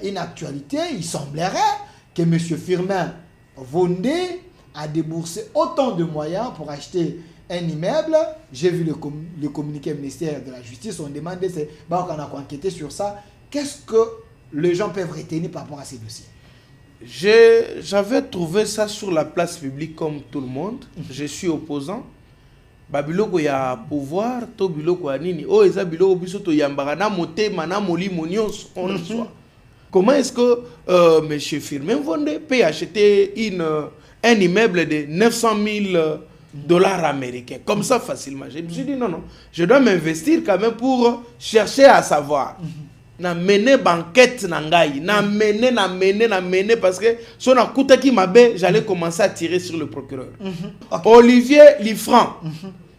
une actualité, il semblerait que M. Firmin Vondé a déboursé autant de moyens pour acheter un immeuble. J'ai vu le communiqué ministère de la Justice, on demandait, on a enquêté sur ça. Qu'est-ce que les gens peuvent retenir par rapport à ces dossiers? J'avais trouvé ça sur la place publique comme tout le monde. Je suis opposant. Babiloko ya pouvoir, to biloko ya nini. Oh, eza biloko biso to yambara na motema na molimo nyonso on reçoit. Comment est-ce que M. Firmin Vondé peut acheter un immeuble de 900 000 dollars américains comme ça facilement? Je me suis dit non, je dois m'investir quand même pour chercher à savoir. Na mené banquette na ngai, na mené parce que si on a coûté qui m'abe, j'allais commencer à tirer sur le procureur. Okay. Olivier Lifran,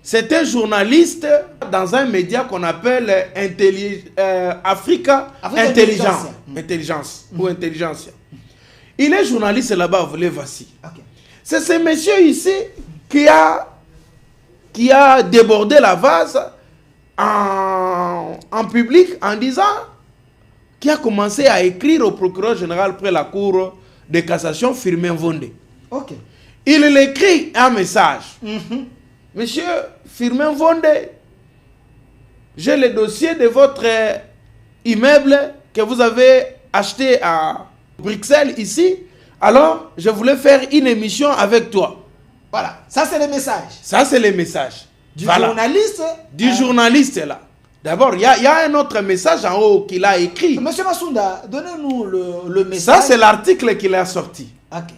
c'est un journaliste dans un média qu'on appelle Africa Intelligence ou Intelligence. Il est journaliste là-bas, vous les voici. Okay. C'est ce monsieur ici qui a débordé la vase en public en disant, qui a commencé à écrire au procureur général près la cour de cassation, Firmin Vondé. Okay. Il écrit un message. Monsieur Firmin Vondé, j'ai le dossier de votre immeuble que vous avez acheté à Bruxelles ici. Alors, je voulais faire une émission avec toi. Voilà, ça c'est le message. Ça c'est le message. Du journaliste. Du journaliste là. D'abord, il y a un autre message en haut qu'il a écrit. Monsieur Massounda, donnez-nous le message. Ça, c'est l'article qu'il a sorti. Okay.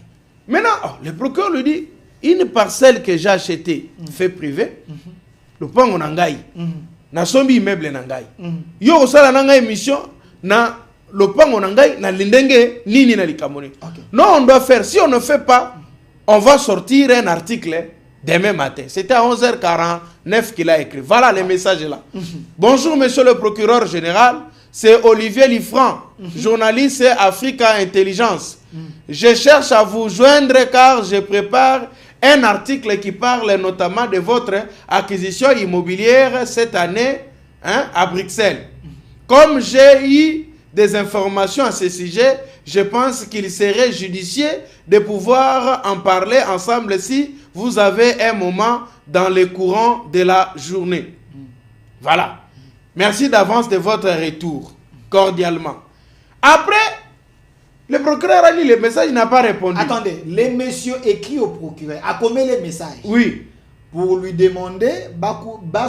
Maintenant, le procureur lui dit, une parcelle que j'ai achetée, fait privé, le pango nangai, na sombi immeuble nangai. Yo osala nangai émission, na le pango nangai, na lindenge, nini na likamone. Non, on doit faire. Si on ne fait pas, on va sortir un article demain matin. C'était à 11h49 qu'il a écrit. Voilà les messages là. Bonjour monsieur le procureur général, c'est Olivier Lifran, journaliste Africa Intelligence. Je cherche à vous joindre car je prépare un article qui parle notamment de votre acquisition immobilière cette année à Bruxelles. Comme j'ai eu des informations à ce sujet, je pense qu'il serait judicieux de pouvoir en parler ensemble si vous avez un moment dans le courant de la journée. Voilà. Merci d'avance de votre retour. Cordialement. Après, le procureur a lu le message, il n'a pas répondu. Attendez, les messieurs écrit au procureur, a commis les messages. Oui. Pour lui demander,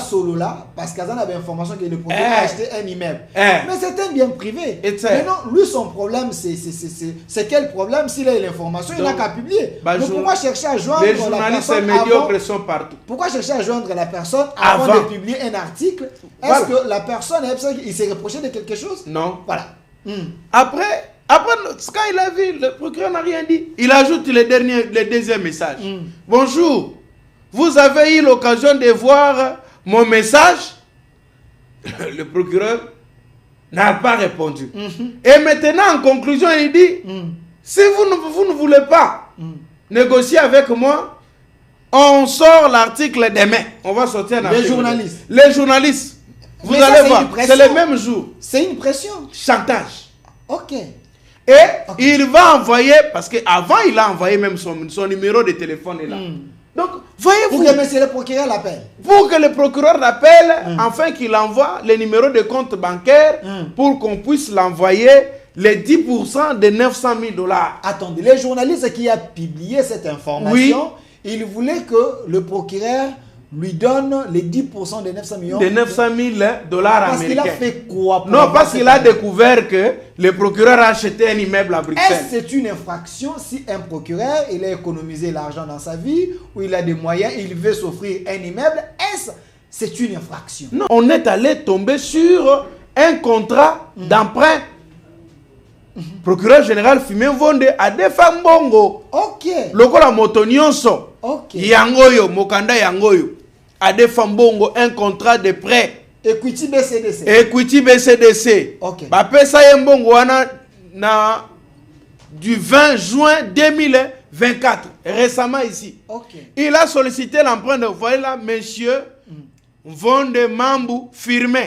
solo là, parce qu'il y a une information que le procureur a acheté un immeuble. Mais c'est un bien privé. Maintenant, lui, son problème, c'est quel problème? S'il a l'information, il n'a qu'à publier. Donc pourquoi chercher à joindre les journalistes médiocres sont partout. Pourquoi chercher à joindre la personne avant de publier un article? Est-ce que la personne, il s'est reproché de quelque chose? Non. Voilà. Après, quand il a vu, le procureur n'a rien dit. Il ajoute le deuxième message. Bonjour. Vous avez eu l'occasion de voir mon message? Le procureur n'a pas répondu. Et maintenant, en conclusion, il dit, si vous ne voulez pas négocier avec moi, on sort l'article demain. On va sortir l'article. Les journalistes. Vous allez voir, c'est le même jour. C'est une pression. Chantage. Ok. Et il va envoyer, parce qu'avant, il a envoyé même son numéro de téléphone est là. Donc, voyez-vous. Pour que monsieur le procureur l'appelle. Pour que le procureur l'appelle, afin qu'il envoie les numéros de compte bancaire pour qu'on puisse l'envoyer les 10% de 900 000 dollars. Attendez, les journalistes qui a publié cette information, ils voulaient que le procureur lui donne les 10% de 900 millions. De 900 000 dollars américains. Parce qu'il a fait quoi? Non, parce qu'il a découvert que le procureur a acheté un immeuble à Bruxelles. Est-ce que c'est une infraction si un procureur, il a économisé l'argent dans sa vie, ou il a des moyens, il veut s'offrir un immeuble? Est-ce que c'est une infraction? Non, on est allé tomber sur un contrat d'emprunt. Procureur général Firmin Vondé a défendu Bongo. Ok. Lokola Motonyonso. Ok. Yangoyo, Mokanda Yangoyo. A défendu Bongo un contrat de prêt. Equity BCDC. Equity BCDC. Ok. Bapesa Yembongo na du 20 juin 2024. Récemment ici. Ok. Il a sollicité l'emprunt de, voilà, monsieur Vondé Mambou Firmin.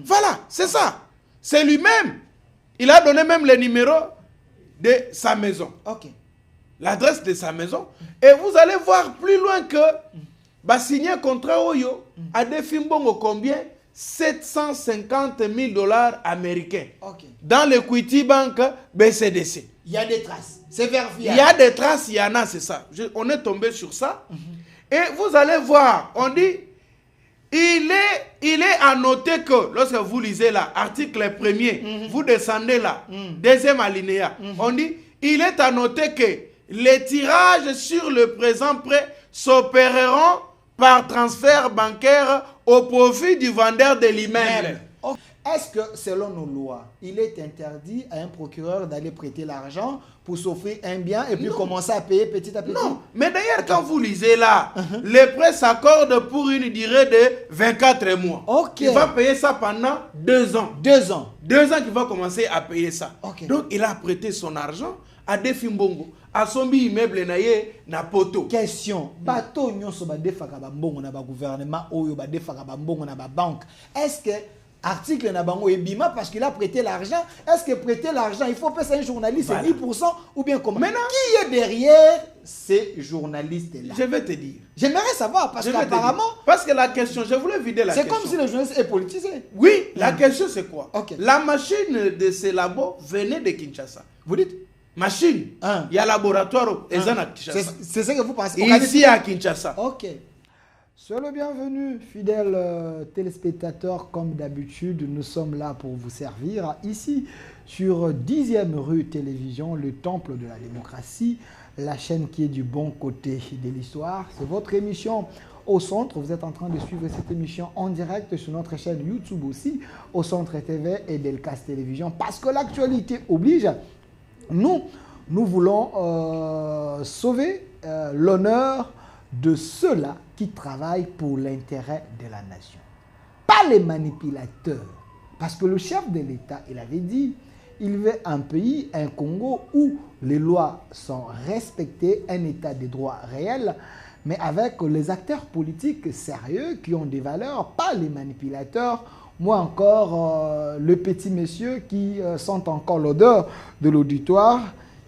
Voilà, c'est ça. C'est lui-même Il a donné même le numéro de sa maison. Ok. L'adresse de sa maison. Et vous allez voir plus loin que bah, signer un contrat Oyo à des Fimbongo combien 750 000 $ américains. Ok. Dans l'Equity Bank BCDC. Il y a des traces. C'est vérifié. Il y a des traces, il y en a, c'est ça. On est tombé sur ça. Et vous allez voir, on dit, il est à noter que, lorsque vous lisez là, article 1er, vous descendez là, deuxième alinéa, on dit, il est à noter que les tirages sur le présent prêt s'opéreront par transfert bancaire au profit du vendeur de l'immeuble. Est-ce que, selon nos lois, il est interdit à un procureur d'aller prêter l'argent pour s'offrir un bien et puis commencer à payer petit à petit? Non, mais d'ailleurs, quand vous lisez là, les prêts s'accordent pour une durée de 24 mois. Ok. Il va payer ça pendant 2 ans. 2 ans. 2 ans qu'il va commencer à payer ça. Ok. Donc, il a prêté son argent à Defimbongo, à son immeuble na poto. Question. Bateau nyonso ba defaka ba mbongo na ba gouvernement oyo ba defaka ba mbongo na ba banque. Est-ce que article na bango ebima parce qu'il a prêté l'argent? Est-ce que prêter l'argent, il faut payer un journaliste, voilà. 10% ou bien comment? Maintenant, qui est derrière ces journalistes-là? Je vais te dire. J'aimerais savoir parce qu'apparemment... Parce que la question, je voulais vider la question. C'est comme si le journaliste est politisé. Oui, la question c'est quoi? Okay. La machine de ces labos venait de Kinshasa. Vous dites? Machine. Il y a laboratoire à Kinshasa. C'est ce que vous pensez? Ici à Kinshasa. Ok. Soyez le bienvenu, fidèles téléspectateurs. Comme d'habitude, nous sommes là pour vous servir. Ici, sur 10e rue Télévision, le temple de la démocratie, la chaîne qui est du bon côté de l'histoire. C'est votre émission Au Centre. Vous êtes en train de suivre cette émission en direct sur notre chaîne YouTube aussi, Au Centre TV et Delcas Télévision. Parce que l'actualité oblige, nous voulons sauver l'honneur de ceux-là qui travaillent pour l'intérêt de la nation. Pas les manipulateurs. Parce que le chef de l'État, il avait dit, il veut un pays, un Congo, où les lois sont respectées, un état de droit réel, mais avec les acteurs politiques sérieux qui ont des valeurs, pas les manipulateurs. Moi encore, le petit monsieur qui sent encore l'odeur de l'auditoire,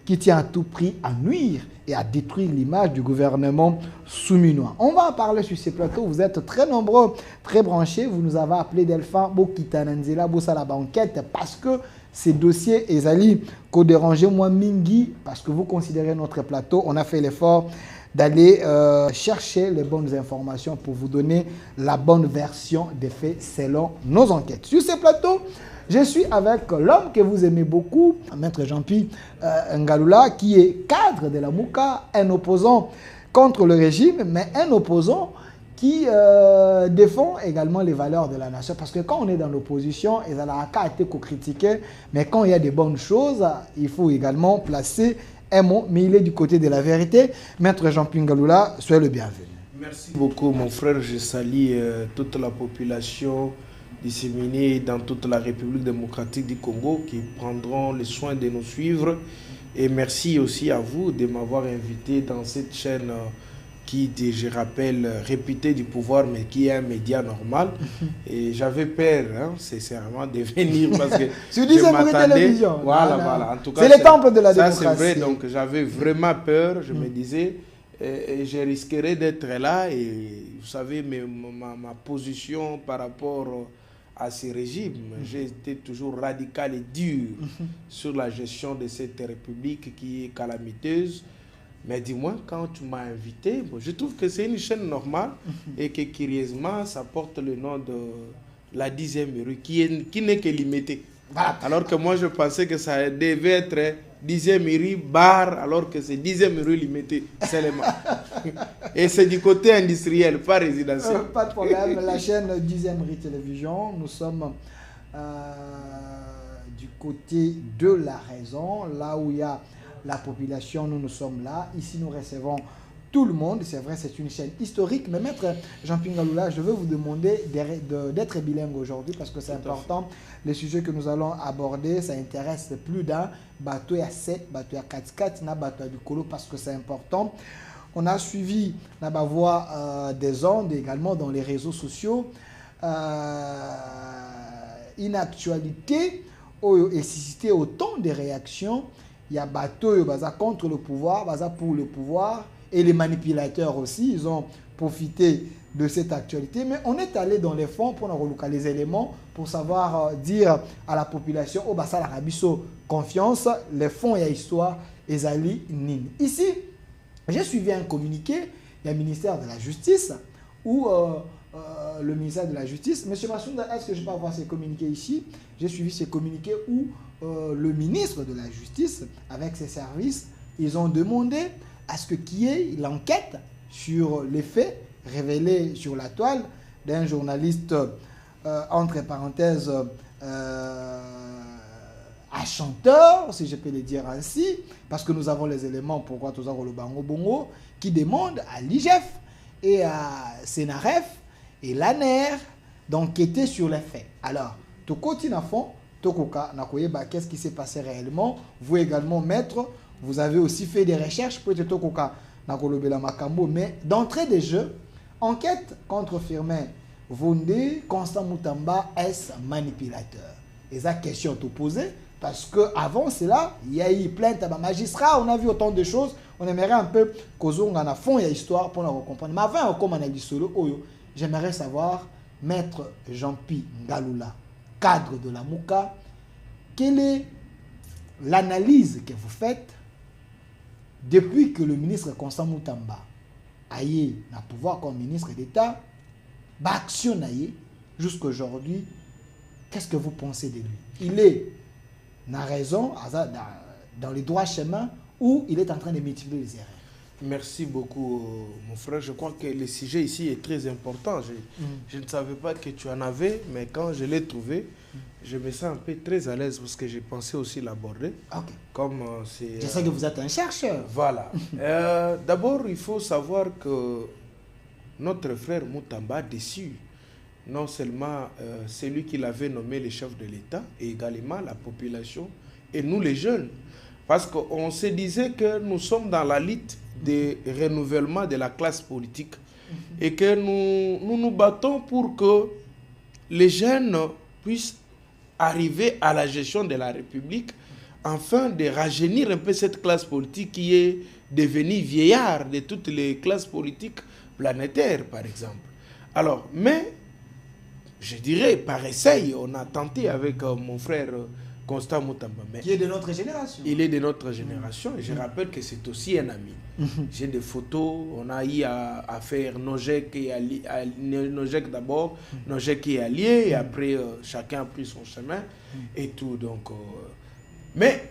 qui tient à tout prix à nuire et à détruire l'image du gouvernement souminois. On va en parler sur ces plateaux. Vous êtes très nombreux, très branchés. Vous nous avez appelé Delphin, Bokitananzela, Bossala Banquette, parce que ces dossiers, Ezali, qu'au déranger moi Mingi, parce que vous considérez notre plateau, on a fait l'effort d'aller chercher les bonnes informations pour vous donner la bonne version des faits selon nos enquêtes. Sur ces plateaux, je suis avec l'homme que vous aimez beaucoup, Maître Jean-Pierre Ngalula, qui est cadre de la Mouka, un opposant contre le régime, mais un opposant qui défend également les valeurs de la nation. Parce que quand on est dans l'opposition, ils ont qu'à être critiqués, mais quand il y a des bonnes choses, il faut également placer un mot, mais il est du côté de la vérité. Maître Jean-Pierre Ngalula, soyez le bienvenu. Merci beaucoup, mon frère. Je salue toute la population disséminés dans toute la République démocratique du Congo qui prendront le soin de nous suivre. Et merci aussi à vous de m'avoir invité dans cette chaîne qui, je rappelle, réputée du pouvoir, mais qui est un média normal. Et j'avais peur, hein, sincèrement, de venir parce que je m'attendais. Voilà. En tout cas, c'est le temple de la démocratie. Ça, c'est vrai. Donc, j'avais vraiment peur. Je me disais, je risquerais d'être là. Et vous savez, ma position par rapport à ce régime, j'ai été toujours radical et dur sur la gestion de cette république qui est calamiteuse. Mais dis-moi, quand tu m'as invité, bon, je trouve que c'est une chaîne normale et que curieusement, ça porte le nom de la 10e rue, qui n'est que limitée. Voilà. Alors que moi, je pensais que ça devait être 10e rue bar, alors que c'est 10e rue limitée seulement. Et c'est du côté industriel, pas résidentiel. Pas de problème. La chaîne 10e rue Télévision, nous sommes du côté de la raison, là où il y a la population, nous sommes là. Ici, nous recevons tout le monde. C'est vrai, c'est une chaîne historique. Mais Maître Jean-Pierre Ngalula, je veux vous demander d'être bilingue aujourd'hui parce que c'est important. Les sujets que nous allons aborder, ça intéresse plus d'un bateau à 7, bateau à 4-4, na bateau à du colo parce que c'est important. On a suivi la voix des ondes également dans les réseaux sociaux. Une actualité et suscité autant de réactions. Il y a bateau baza contre le pouvoir, baza pour le pouvoir, et les manipulateurs aussi, ils ont profité de cette actualité. Mais on est allé dans les fonds pour relocaliser les éléments, pour savoir dire à la population, oh bah ça la rabisso confiance, les fonds et histoire, ezali nin. Ici, j'ai suivi un communiqué, il y a le ministère de la Justice, où le ministère de la Justice, Monsieur Massounda, est-ce que je peux avoir ces communiqués ici? J'ai suivi ces communiqués où le ministre de la Justice, avec ses services, ils ont demandé à ce qu'il y ait l'enquête sur les faits révélés sur la toile d'un journaliste, entre parenthèses, à chanteur, si je peux le dire ainsi, parce que nous avons les éléments pourquoi tout ça le bango bongo, qui demande à l'IGF et à Sénaref et l'ANER d'enquêter sur les faits. Alors, tout continue à fond, qu'est-ce qui s'est passé réellement? Vous également, maître, vous avez aussi fait des recherches pour être mais d'entrée des jeux, enquête contre Firmin Vondé, Constant Moutamba, est manipulateur? Et ça, question à te poser, parce qu'avant cela, il y a eu plainte à magistrat, on a vu autant de choses, on aimerait un peu qu'on a fond, il y a histoire pour nous comprendre. Mais avant, comme on a dit solo, j'aimerais savoir, maître Jean-Pi Ngaloula, cadre de la Mouka, quelle est l'analyse que vous faites depuis que le ministre Constant Moutamba a eu le pouvoir comme ministre d'État, action jusqu'à aujourd'hui, qu'est-ce que vous pensez de lui? Il est dans raison, dans les droits chemins, ou il est en train de multiplier les erreurs? Merci beaucoup, mon frère. Je crois que le sujet ici est très important. Je ne savais pas que tu en avais, mais quand je l'ai trouvé, je me sens un peu très à l'aise parce que j'ai pensé aussi l'aborder. Okay. Comme c'est. Je sais que vous êtes un chercheur. Voilà. D'abord, il faut savoir que notre frère Moutamba a déçu non seulement celui qui l'avait nommé le chef de l'État, et également la population et nous les jeunes. Parce qu'on se disait que nous sommes dans la lutte de renouvellement de la classe politique et que nous battons pour que les jeunes puissent arriver à la gestion de la République afin de rajeunir un peu cette classe politique qui est devenue vieillard de toutes les classes politiques planétaires, par exemple. Alors, mais, je dirais, par essai, on a tenté avec mon frère Constant Moutamba. Qui est de notre génération. Il est de notre génération et je rappelle que c'est aussi un ami. J'ai des photos, on a eu à faire Nojek d'abord, Nojek et Allié, et après chacun a pris son chemin et tout. Donc, mais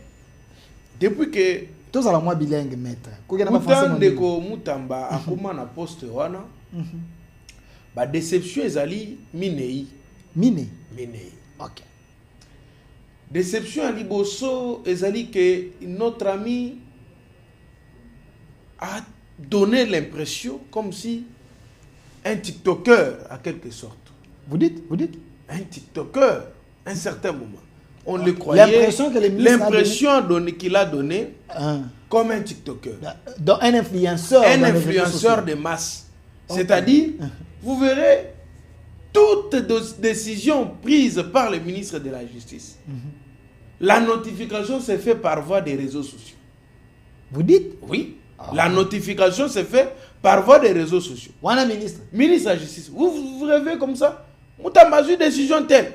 depuis que tous à la moi bilingue, maître. Moutamba a comment na poste wana, ba déception ezali minei. Minei. Ok. Déception à Liboso ezali que notre ami a donné l'impression comme si un TikToker à quelque sorte. Vous dites? Un TikToker, à un certain moment. On le croyait. L'impression qu'il a donné comme un TikToker. Donc un influenceur. Un influenceur de masse. Okay. C'est-à-dire, vous verrez toute décision prise par le ministre de la Justice. La notification se fait par voie des réseaux sociaux. Vous dites? Oui. La notification se fait par voie des réseaux sociaux. Voilà, ministre. Ministre de la Justice. Vous rêvez comme ça? Moutamba a eu décision telle.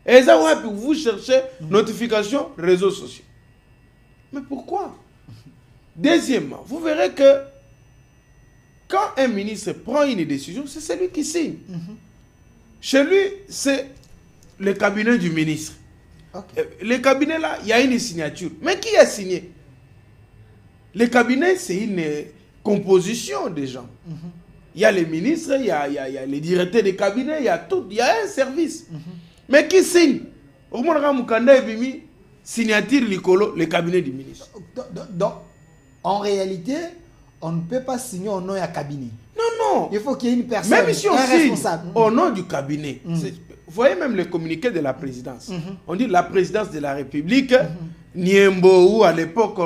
Et ça, vous cherchez notification réseaux sociaux. Mais pourquoi? Deuxièmement, vous verrez que quand un ministre prend une décision, c'est celui qui signe. Chez lui, c'est le cabinet du ministre. Okay. Le cabinet là, il y a une signature. Mais qui a signé? Le cabinet, c'est une composition des gens. Il y a les ministres, il y a les directeurs des cabinets, il y a tout, il y a un service. Mais qui signe? Au moins, signature le cabinet du ministre. Donc, en réalité, on ne peut pas signer au nom du cabinet. Non. Il faut qu'il y ait une personne, même si on signe responsable. Au nom du cabinet. Vous voyez même le communiqué de la présidence. On dit la présidence de la République, Niembo, ou à l'époque,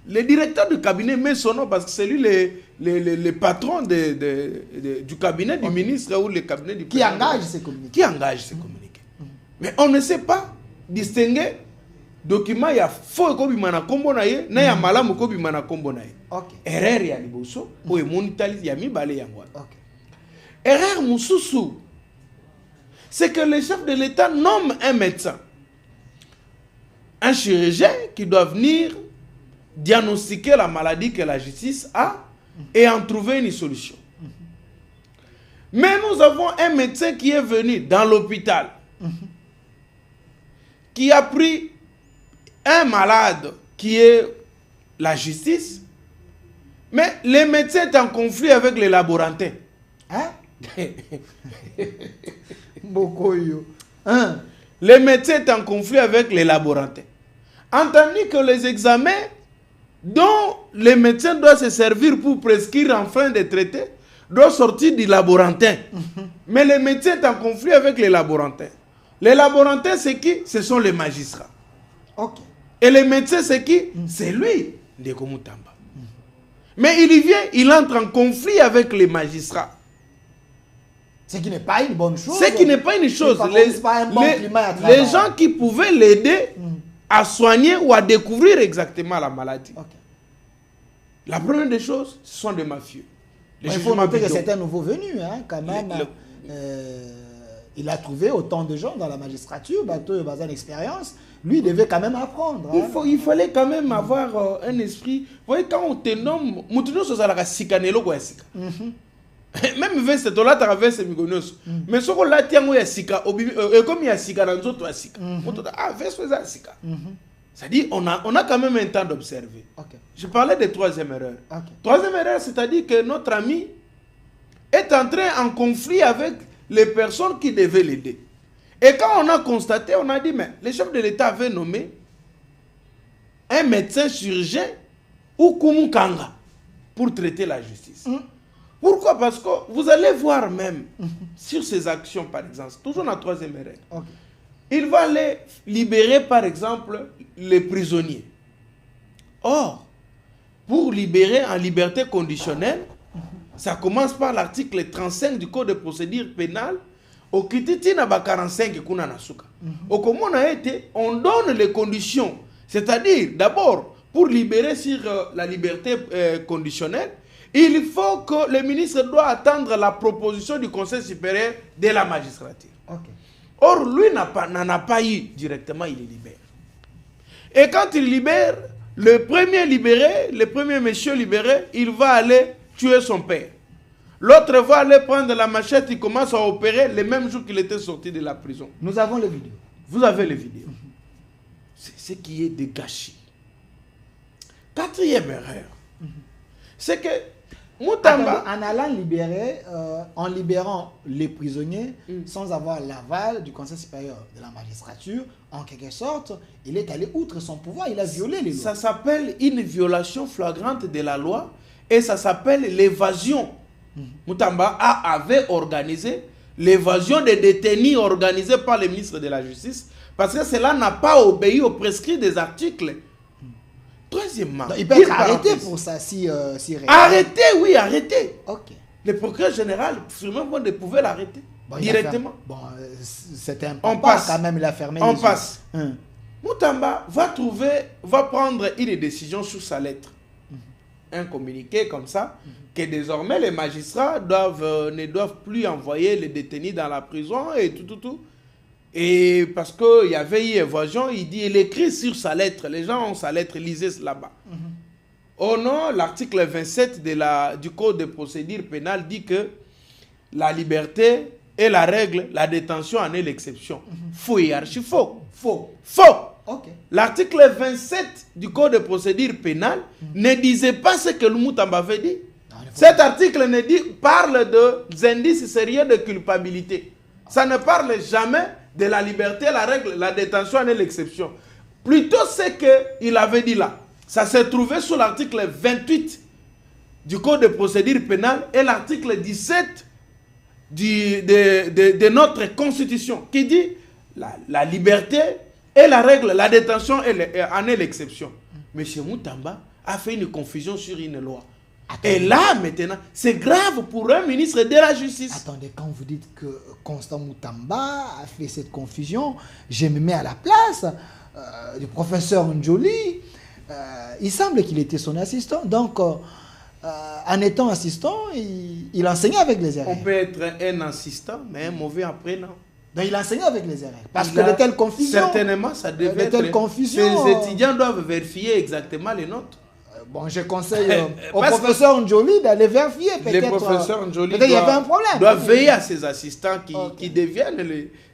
le directeur du cabinet met son nom parce que c'est lui le patron du cabinet du ministre ou le cabinet du qui engage ces communiqués. Mais on ne sait pas distinguer document ya faux ko bimana kombo na ye na ya malamu ko bimana kombo na ye. OK. Erreur ya liboso o emonitali ya mibale yango. OK. Erreur mususu, c'est que le chef de l'État nomme un médecin, un chirurgien qui doit venir diagnostiquer la maladie que la justice a et en trouver une solution. Mais nous avons un médecin qui est venu dans l'hôpital, qui a pris un malade qui est la justice, mais le médecin est en conflit avec les laborantins. Hein? Bokoyo. Hein? Le médecin est en conflit avec les laborantins. Entendu que les examens dont les médecins doivent se servir pour prescrire en fin de traité doivent sortir du laborantin. Mais le médecin est en conflit avec les laborantins. Les laborantins, c'est qui? Ce sont les magistrats. OK. Et les médecins, c'est qui? C'est lui, Ndeko Mutamba. Mais il y vient, il entre en conflit avec les magistrats. Ce qui n'est pas une bonne chose. Ce qui n'est pas une chose. Les gens qui pouvaient l'aider à soigner ou à découvrir exactement la maladie. Okay. La première des choses, ce sont des mafieux. Il faut noter que c'est un nouveau venu, hein, quand même. Il a trouvé autant de gens dans la magistrature, Bateau et Bazan expérience. Lui, il devait quand même apprendre. Hein. Il fallait quand même avoir un esprit. Vous voyez, quand on te nomme, même si tu as traversé Migonos, mais si on a tiens sika, comme il y a sika dans d'autres sika, c'est-à-dire on a quand même un temps d'observer. Okay. Je parlais de troisième erreur. Okay. Troisième erreur, c'est-à-dire que notre ami est entré en conflit avec les personnes qui devaient l'aider. Et quand on a constaté, on a dit, mais le chef de l'État avait nommé un médecin chirurgien ou Kumukanga pour traiter la justice. Pourquoi? Parce que vous allez voir même sur ces actions, par exemple, toujours dans la troisième erreur. Okay. Il va aller libérer, par exemple, les prisonniers. Or, pour libérer en liberté conditionnelle, ça commence par l'article 35 du Code de procédure pénale. Au Kititi na 45 kuna nasuka. Au comment on a été, on donne les conditions. C'est-à-dire, d'abord, pour libérer sur la liberté conditionnelle, il faut que le ministre doit attendre la proposition du Conseil supérieur de la magistrature. Okay. Or, lui n'en a pas eu directement, il libère. Et quand il libère, le premier monsieur libéré, il va aller tuer son père. L'autre va aller prendre la machette, il commence à opérer le même jour qu'il était sorti de la prison. Nous avons les vidéos. Vous avez les vidéos. C'est ce qui est de gâchis. Quatrième erreur, c'est que Mutamba... En allant libérer, en libérant les prisonniers sans avoir l'aval du Conseil supérieur de la magistrature, en quelque sorte, il est allé outre son pouvoir, il a violé les lois. Ça s'appelle une violation flagrante de la loi et ça s'appelle l'évasion. Mutamba avait organisé l'évasion des détenus organisée par le ministre de la Justice parce que cela n'a pas obéi aux prescrits des articles. Troisièmement, donc, il peut être arrêté pour ça si arrêté, oui, arrêté. Ok. Le procureur général, sûrement, pouvait l'arrêter directement. Bon, c'était un on passe quand même, il a fermé on les passe. yeux. Mutamba va prendre une décision sur sa lettre. Un communiqué comme ça, que désormais les magistrats ne doivent plus envoyer les détenus dans la prison et tout. Et parce qu'il y avait eu évasion, il écrit sur sa lettre, les gens ont sa lettre, lisez là-bas. Oh non, l'article 27 du Code de procédure pénale dit que la liberté est la règle, la détention en est l'exception. Faux et archi faux. Faux. Okay. L'article 27 du Code de procédure pénale ne disait pas ce que Lumutamba avait dit. Cet article parle des indices sérieux de culpabilité. Ça ne parle jamais de la liberté, la règle, la détention en est l'exception. Plutôt ce qu'il avait dit là. Ça s'est trouvé sous l'article 28 du Code de procédure pénale et l'article 17 de notre Constitution qui dit la liberté et la règle, la détention en est l'exception. M. Mutamba a fait une confusion sur une loi. Et là, maintenant, c'est grave pour un ministre de la Justice. Attendez, quand vous dites que Constant Moutamba a fait cette confusion, je me mets à la place du professeur Njoli. Il semble qu'il était son assistant. Donc, en étant assistant, il enseignait avec les erreurs. On peut être un assistant, mais un mauvais apprenant. Donc, il enseignait avec les erreurs. Parce que de telles confusions... Certainement, ça devait être... Ces étudiants doivent vérifier exactement les notes. Bon, je conseille au professeur Njoli d'aller vérifier. Le professeur Njoli il y avait un problème. Doit veiller à ses assistants qui deviennent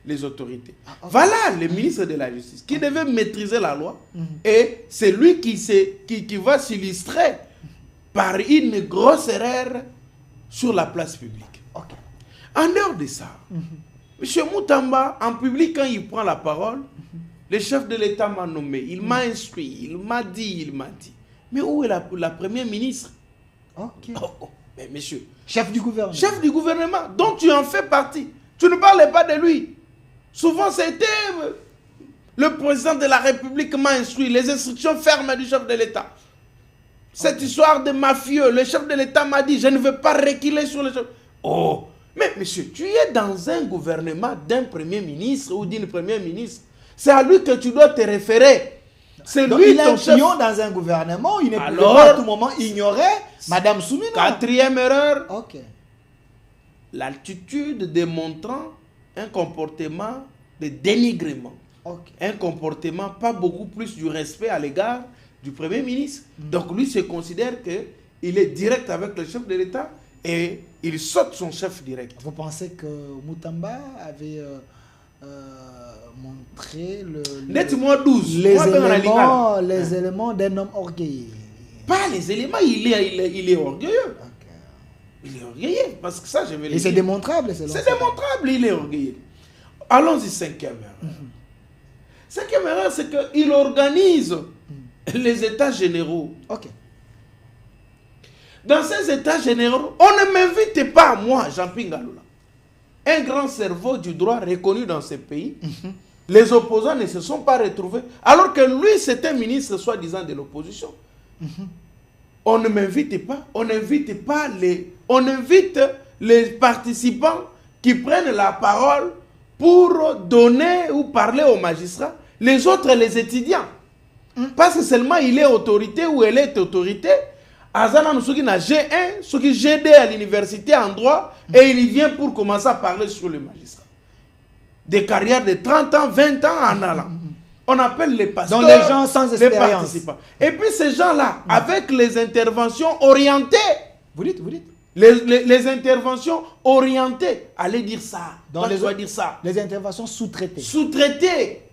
les autorités. Voilà le ministre de la Justice qui devait maîtriser la loi. Et c'est lui qui va s'illustrer par une grosse erreur sur la place publique. En dehors de ça, M. Moutamba, en public, quand il prend la parole, le chef de l'État m'a nommé, il m'a instruit, il m'a dit. Mais où est la première ministre? Mais monsieur. Chef du gouvernement. Chef du gouvernement, dont tu en fais partie. Tu ne parles pas de lui. Souvent, c'était le président de la République m'a instruit, les instructions fermes du chef de l'État. Cette histoire de mafieux, le chef de l'État m'a dit, je ne veux pas reculer sur le chef. Mais monsieur, tu es dans un gouvernement d'un premier ministre ou d'une première ministre. C'est à lui que tu dois te référer. C'est lui ton chef. Dans un gouvernement, il ne peut pas à tout moment ignorer Madame Soumina. Quatrième erreur. L'attitude démontrant un comportement de dénigrement. Un comportement pas beaucoup plus du respect à l'égard du Premier ministre. Donc lui se considère qu'il est direct avec le chef de l'État et il saute son chef direct. Vous pensez que Moutamba avait montré les éléments d'un homme orgueilleux? Pas les éléments, il est orgueilleux. Il est orgueilleux, parce que ça, je vais le dire. Et c'est démontrable, c'est démontrable, il est orgueilleux. Allons-y, cinquième erreur. Cinquième erreur, c'est qu'il organise les états généraux. Dans ces états généraux, on ne m'invite pas, moi, Jean-Pierre Ngaloula, un grand cerveau du droit reconnu dans ce pays. Les opposants ne se sont pas retrouvés, alors que lui, c'est un ministre soi-disant de l'opposition. On ne m'invite pas, on invite les participants qui prennent la parole pour donner ou parler aux magistrats, les autres les étudiants. Parce que seulement il est autorité ou elle est autorité. Azana nous na G1, ceux qui G2 à l'université en droit, et il vient pour commencer à parler sur les magistrats. Des carrières de 30 ans, 20 ans en allant. On appelle les pasteurs, donc les gens sans expérience. Les participants. Et puis ces gens-là, avec les interventions orientées, vous dites les interventions orientées, allez dire ça. Donc dire ça. Les interventions sous-traitées. Sous-traitées.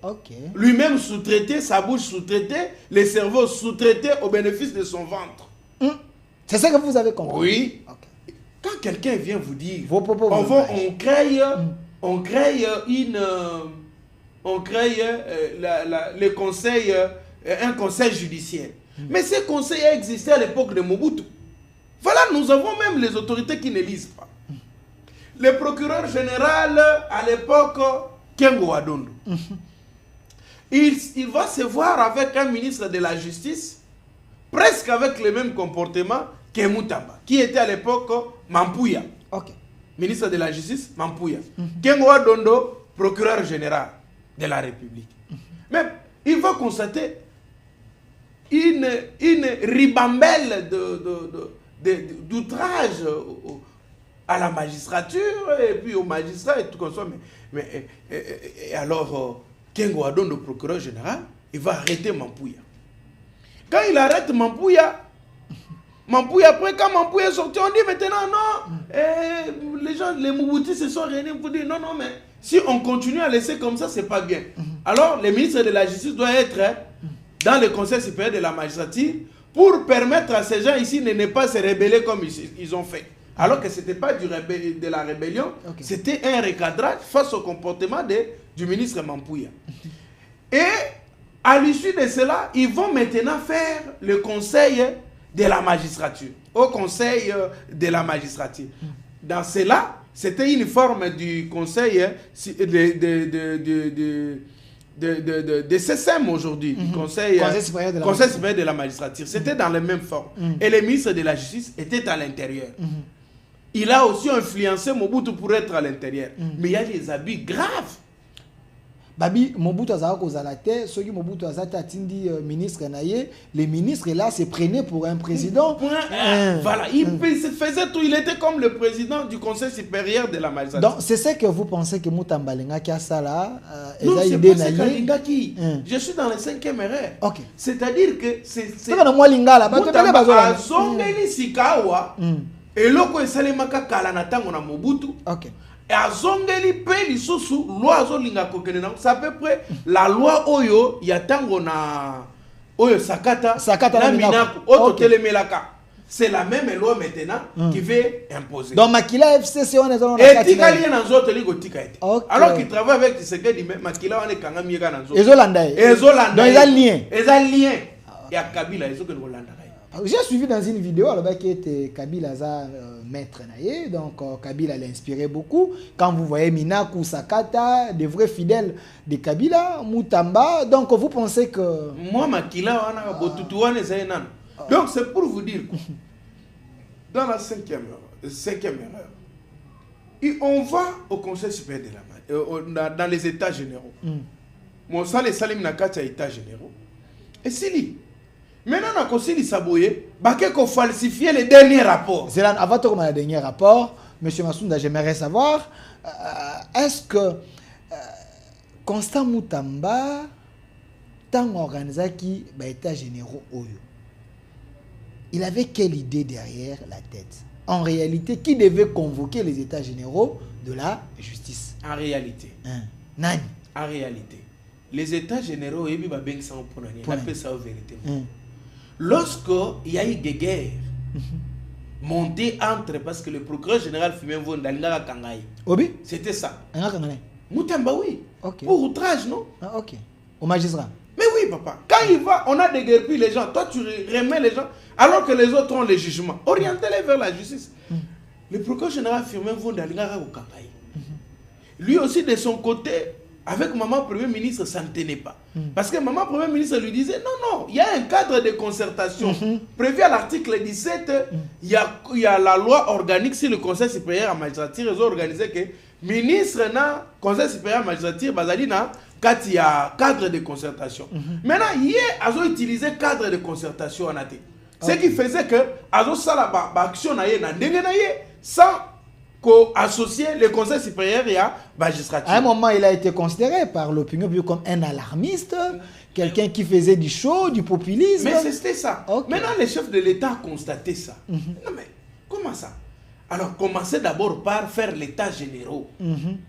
Lui-même sous-traité, sa bouche sous-traitée, les cerveaux sous-traités au bénéfice de son ventre. C'est ça que vous avez compris? Oui. Quand quelqu'un vient vous dire, vos propos, on crée le conseil, un conseil judiciaire. Mais ce conseil a existé à l'époque de Mobutu. Voilà, nous avons même les autorités qui ne lisent pas. Le procureur général, à l'époque, Kengo Adondo, il va se voir avec un ministre de la Justice, presque avec le même comportement que Moutamba, qui était à l'époque Mampouya. Ministre de la Justice, Mampouya. Kengo Adondo, procureur général de la République. Mais il va constater une ribambelle d'outrage à la magistrature et puis aux magistrats et tout comme ça. Et alors, Kengo Adondo, procureur général, il va arrêter Mampouya. Quand il arrête Mampouya, après, quand Mampouya est sorti, on dit maintenant non, les gens, les Mouboutis se sont réunis pour dire non, mais si on continue à laisser comme ça, c'est pas bien. Alors, le ministre de la Justice doit être dans le Conseil supérieur de la magistrature pour permettre à ces gens ici de ne pas se rebeller comme ils ont fait. Alors que ce n'était pas de la rébellion, c'était un recadrage face au comportement du ministre Mampouya. Et à l'issue de cela, ils vont maintenant faire le conseil de la magistrature, au conseil de la magistrature. Dans cela, c'était une forme du conseil de CSM aujourd'hui, du Conseil supérieur de la magistrature. C'était dans les mêmes formes. Et le ministre de la Justice était à l'intérieur. Il a aussi influencé Mobutu pour être à l'intérieur. Mais il y a des abus graves. Babi, Mobutu Azara Kozalate, ceux qui Mobutu Azata Tindi ministre Naye, les ministres là se prenaient pour un président. Voilà, il faisait tout, il était comme le président du Conseil supérieur de la magistrature. Donc c'est ce que vous pensez que Moutambalenga qui a ça là, non, c'est pas ce Kalinga qui. Je suis dans le 5e erreur. Ok. C'est-à-dire que c'est moi Lingala, Mutamba Azongeli Sikawa, et loko esalemaka kala na tango na Mobutu. Ok. Et azongeli pe lisusu loi azolinga kokenena c'est à peu près la loi oyo ya tango na oyo sakata na minaku oto telemelaka c'est la même loi maintenant qui veut imposer. Donc Makila FCC on est dans la etikali na nzoto liko tika ete alors qu'il travaille avec Tshisekedi mais Makila wana kanga mieka na nzoto ezolanda donc ils ont lien ya Kabila ezo ke Rolanda. J'ai suivi dans une vidéo alors qui était Kabila maître naïe, donc Kabila l'a inspiré beaucoup. Quand vous voyez Minaku, Sakata, des vrais fidèles de Kabila, Mutamba, donc vous pensez que moi Makila wana botutu wana zainana. Donc c'est pour vous dire que dans la 5e erreur, et on va au Conseil supérieur de la dans les états généraux. Mon sale salim nakati états généraux. Et si maintenant, on a conseillé Saboye, qu'on falsifier les derniers rapports. Avant de commencer le dernier rapport, M. Massounda, j'aimerais savoir, est-ce que Constant Moutamba, tant organisé qui États généraux, il avait quelle idée derrière la tête? En réalité, qui devait convoquer les États généraux de la justice? En réalité. Nani? En réalité. Les États généraux, ils ont bien ça pour la vérité. Lorsqu'il y a eu des guerres montées entre, parce que le procureur général Fumen Vondalinga Kangaï, c'était ça. Moutamba, oui. Okay. Pour outrage, non? Ah, ok. Au magistrat. Mais oui, papa. Quand il va, on a déguerpi les gens. Toi, tu remets les gens, alors que les autres ont les jugements. Orientez-les vers la justice. Le procureur général Fumen Vondalinga Kangaï. Lui aussi, de son côté, avec maman Premier ministre, ça ne tenait pas. Parce que maman Premier ministre lui disait, non, il y a un cadre de concertation. Prévu à l'article 17, il y a la loi organique sur le Conseil supérieur à magistrature. Ils ont organisé que ministre na Conseil supérieur à magistrature, bazalina, quand il y a cadre de concertation. Maintenant, hier, ils ont utilisé cadre de concertation en athée. Ce qui faisait que, ils ont ça la action sans associer le Conseil supérieur et à magistrature. À un moment, il a été considéré par l'opinion publique comme un alarmiste, quelqu'un qui faisait du show, du populisme. Mais c'était ça. Maintenant, le chef de l'État a constaté ça. Non mais, comment ça? Alors, commencez d'abord par faire l'état généraux.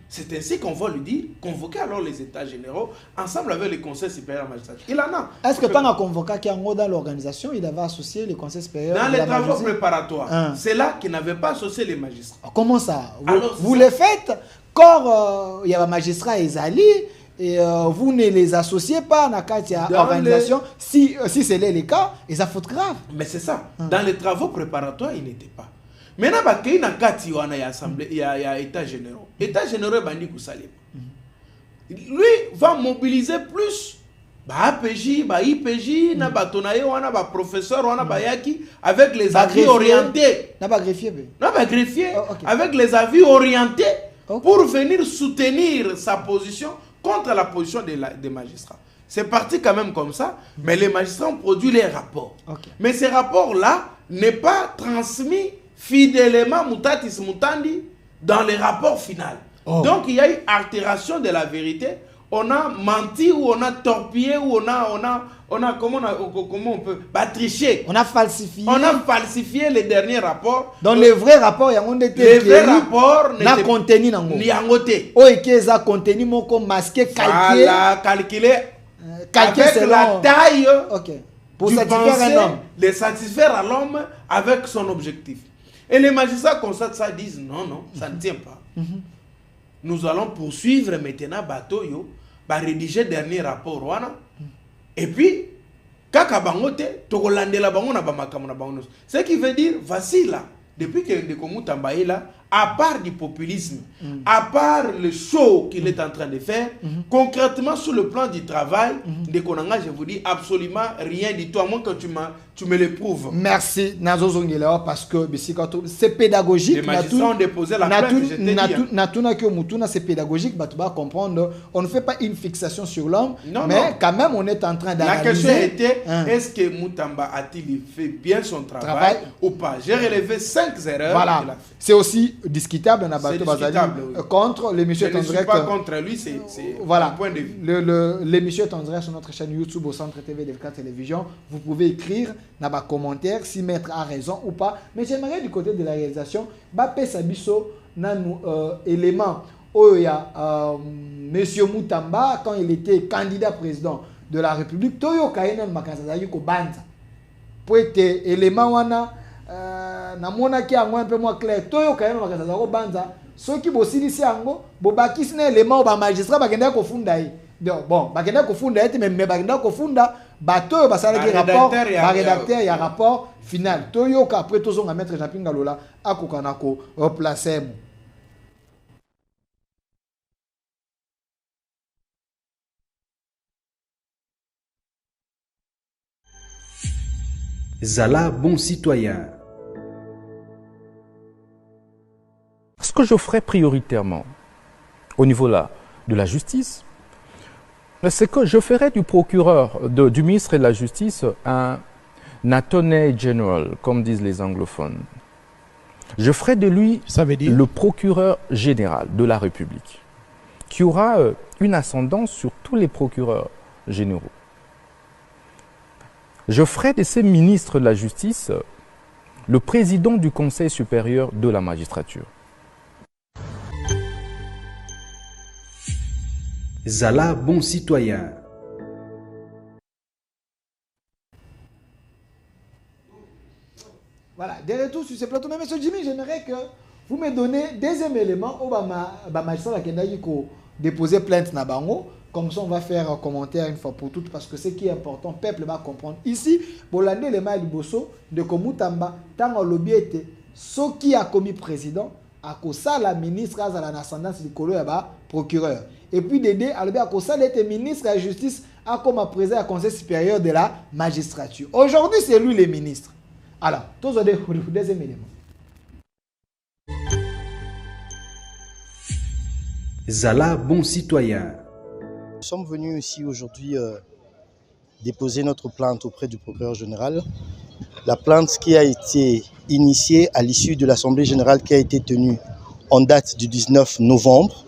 C'est ainsi qu'on va lui dire, convoquer alors les états généraux, ensemble avec le Conseil supérieur à magistrature. Il en a. Est-ce que tant à convoquer qui est dans l'organisation, il avait associé le Conseil supérieur dans les travaux préparatoires. C'est là qu'il n'avait pas associé les magistrats. Comment ça? Vous les faites quand il y a un magistrat Ezali et vous ne les associez pas dans l'organisation. Si c'est le cas, ils ont faute grave. Mais c'est ça. Dans les travaux préparatoires, il n'était pas. Maintenant, il y a Kati, il y a assemblée, il y a État généraux. État généraux, Bandi Koussalem. Lui va mobiliser plus. APJ, IPJ, Nabatonaye, professeur, avec les avis orientés. Greffier, avec les avis orientés pour venir soutenir sa position contre la position des magistrats. C'est parti quand même comme ça, mais les magistrats ont produit les rapports. Mais ces rapports-là n'est pas transmis fidèlement mutatis mutandi dans les rapports finaux. Donc il y a eu altération de la vérité. On a menti ou on a torpillé ou on a comment on peut tricher. On a falsifié. On a falsifié les derniers rapports. Dans les vrais rapports, il y a un les vrais rapports n'a contenu dans ni angoté. Oh et qu'ils a contenu mon masqué calqué. Voilà, calculé avec la taille. Pour satisfaire un homme. De satisfaire à l'homme avec son objectif. Et les magistrats constatent ça, disent non, ça ne tient pas. Nous allons poursuivre maintenant Batoyo, rédiger le dernier rapport. Et puis, ce qui veut dire, voici là, depuis que Ndeko Moutamba est là, à part du populisme, à part le show qu'il est en train de faire, concrètement sur le plan du travail, de Konanga, je vous dis absolument rien du tout, à moins que tu me le prouves. Merci, Nazo Zongelao, parce que c'est pédagogique. Les magistrats ont déposé la plainte, je t'ai dit. C'est pédagogique, tu vas comprendre. On ne fait pas une fixation sur l'homme, mais quand même, on est en train d'analyser. La question était, est-ce que Moutamba a-t-il fait bien son travail ou pas? J'ai relevé 5 erreurs. Voilà. C'est aussi discutable, contre l'émission Je ne suis pas contre lui, c'est voilà. un point de vue. L'émission est en direct sur notre chaîne YouTube au Centre TV de 4 Télévision. Vous pouvez écrire dans les commentaires si Maître a raison ou pas. Mais j'aimerais du côté de la réalisation, Bape Sabiso, nan élément où il y a Monsieur Moutamba, quand il était candidat président de la République, Toyo Kaina Makazazayu ko Banza. Pour être élément wana namona ki angwa un peu moins clair, Toyo Kaina Makazazayu Banza. Ceux qui bosilisi ango, bobaki sina élément ba magistrat bagenda ko funda yi. Bon, bagenda ko funda ete mais bagenda ko funda bato basala ki rapport, ba rédacteur ya rapport final. Toyo ka après tozonga maître Jean-Pinga Lola akokana ko replacer mo. Zala bon citoyen. Ce que je ferai prioritairement au niveau de la justice, c'est que je ferai du procureur, du ministre de la Justice un attorney general, comme disent les anglophones. Je ferai de lui le procureur général de la République, qui aura une ascendance sur tous les procureurs généraux. Je ferai de ces ministres de la Justice le président du Conseil supérieur de la magistrature. Zala bon citoyen. Voilà, des retours sur ce plateau. Mais M. Jimmy, j'aimerais que vous me donnez deuxième élément où le magistrat a déposé plainte na bango. Comme ça, on va faire un commentaire une fois pour toutes parce que ce qui est important, le peuple va comprendre. Ici, Bolande le mal bosso de Komutamba, tant lobby était ce qui a commis président, à cause ça la ministre a l'ascendance du colo procureur. Et puis Dédé a à cause ça était ministre de la justice a comme président du conseil supérieur de la magistrature. Aujourd'hui, c'est lui le ministre. Alors, tous les deuxième élément. Zala bon citoyen. Nous sommes venus ici aujourd'hui déposer notre plainte auprès du procureur général. La plainte qui a été initiée à l'issue de l'Assemblée générale qui a été tenue en date du 19 novembre.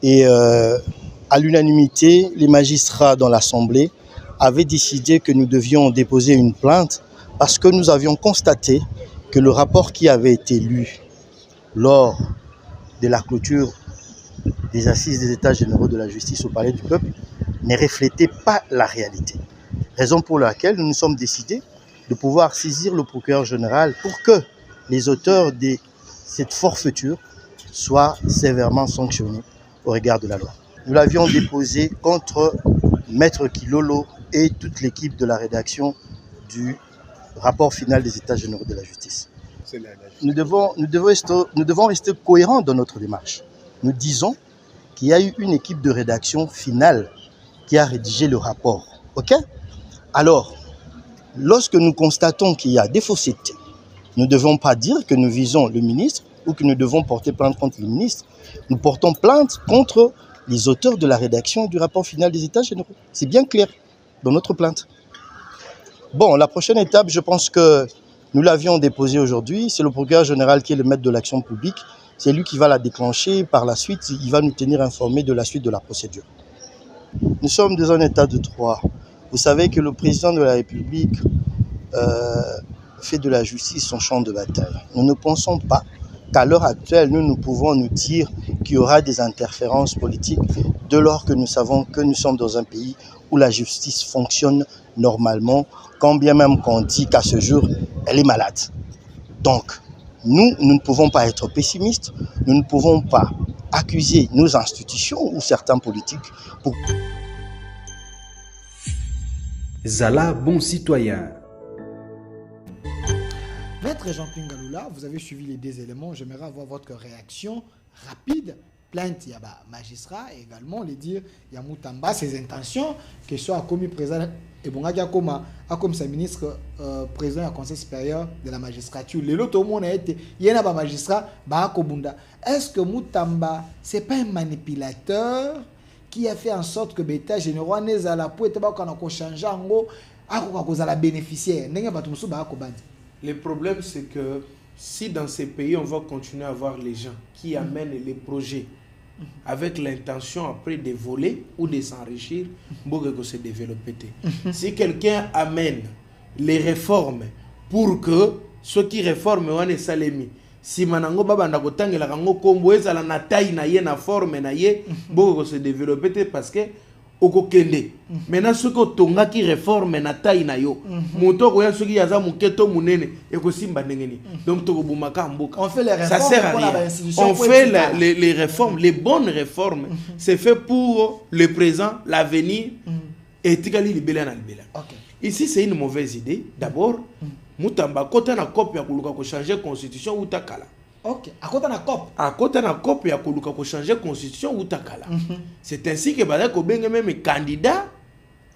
Et à l'unanimité, les magistrats dans l'Assemblée avaient décidé que nous devions déposer une plainte parce que nous avions constaté que le rapport qui avait été lu lors de la clôture des assises des États généraux de la justice au Palais du Peuple ne reflétait pas la réalité. Raison pour laquelle nous nous sommes décidés de pouvoir saisir le procureur général pour que les auteurs de cette forfaiture soient sévèrement sanctionnés au regard de la loi. Nous l'avions déposé contre Maître Kilolo et toute l'équipe de la rédaction du rapport final des États généraux de la justice. Nous devons rester cohérents dans notre démarche. Nous disons qu'il y a eu une équipe de rédaction finale qui a rédigé le rapport. Ok? Alors, lorsque nous constatons qu'il y a des faussetés, nous ne devons pas dire que nous visons le ministre ou que nous devons porter plainte contre le ministre. Nous portons plainte contre les auteurs de la rédaction du rapport final des États généraux. C'est bien clair dans notre plainte. Bon, la prochaine étape, je pense que nous l'avions déposée aujourd'hui. C'est le procureur général qui est le maître de l'action publique. C'est lui qui va la déclencher. Par la suite, il va nous tenir informés de la suite de la procédure. Nous sommes dans un état de droit. Vous savez que le président de la République fait de la justice son champ de bataille. Nous ne pensons pas qu'à l'heure actuelle, nous pouvons nous dire qu'il y aura des interférences politiques dès lors que nous savons que nous sommes dans un pays où la justice fonctionne normalement, quand bien même qu'on dit qu'à ce jour, elle est malade. Donc, nous ne pouvons pas être pessimistes, nous ne pouvons pas accuser nos institutions ou certains politiques pour... Zala bon citoyen. Maître Maître Jean-Pierre Ngaloula, vous avez suivi les deux éléments. J'aimerais avoir votre réaction rapide. Plainte, il y a magistrat et également les dire il y a Moutamba, ses intentions, que soit commis président et bon, comme sa ministre président du Conseil supérieur de la magistrature. L'autre monde a été, il y a un magistrat, est-ce que Moutamba, c'est pas un manipulateur qui a fait en sorte que l'État général n'est à la pour être changé en gros, à la bénéficiaire. Le problème, c'est que si dans ces pays, on va continuer à voir les gens qui amènent les projets avec l'intention après de voler ou de s'enrichir, beaucoup se développer. Si quelqu'un amène les réformes pour que ceux qui réforment on salemi, si manango baba ndakotanga la kango kombo ezala na taille na ye na forme na ye, beaucoup se développer parce que okokende. Maintenant ceux qui tonga qui réforme na taille na yo, moto ko ya ceux qui yaza muketo munene e ko simba ndengeni. Donc to bumaka mboka. On fait les réformes, ça sert à rien. On fait les réformes, les bonnes réformes, c'est fait pour le présent, l'avenir et tikali libela na libela. Ici c'est une mauvaise idée. D'abord, Moutamba kota na copie ya kuluka ko changer constitution ou takala. Ok, à côté na cop. À côté na cop ya koluka ko changer constitution ou takala. C'est ainsi que bala ko benga même candidat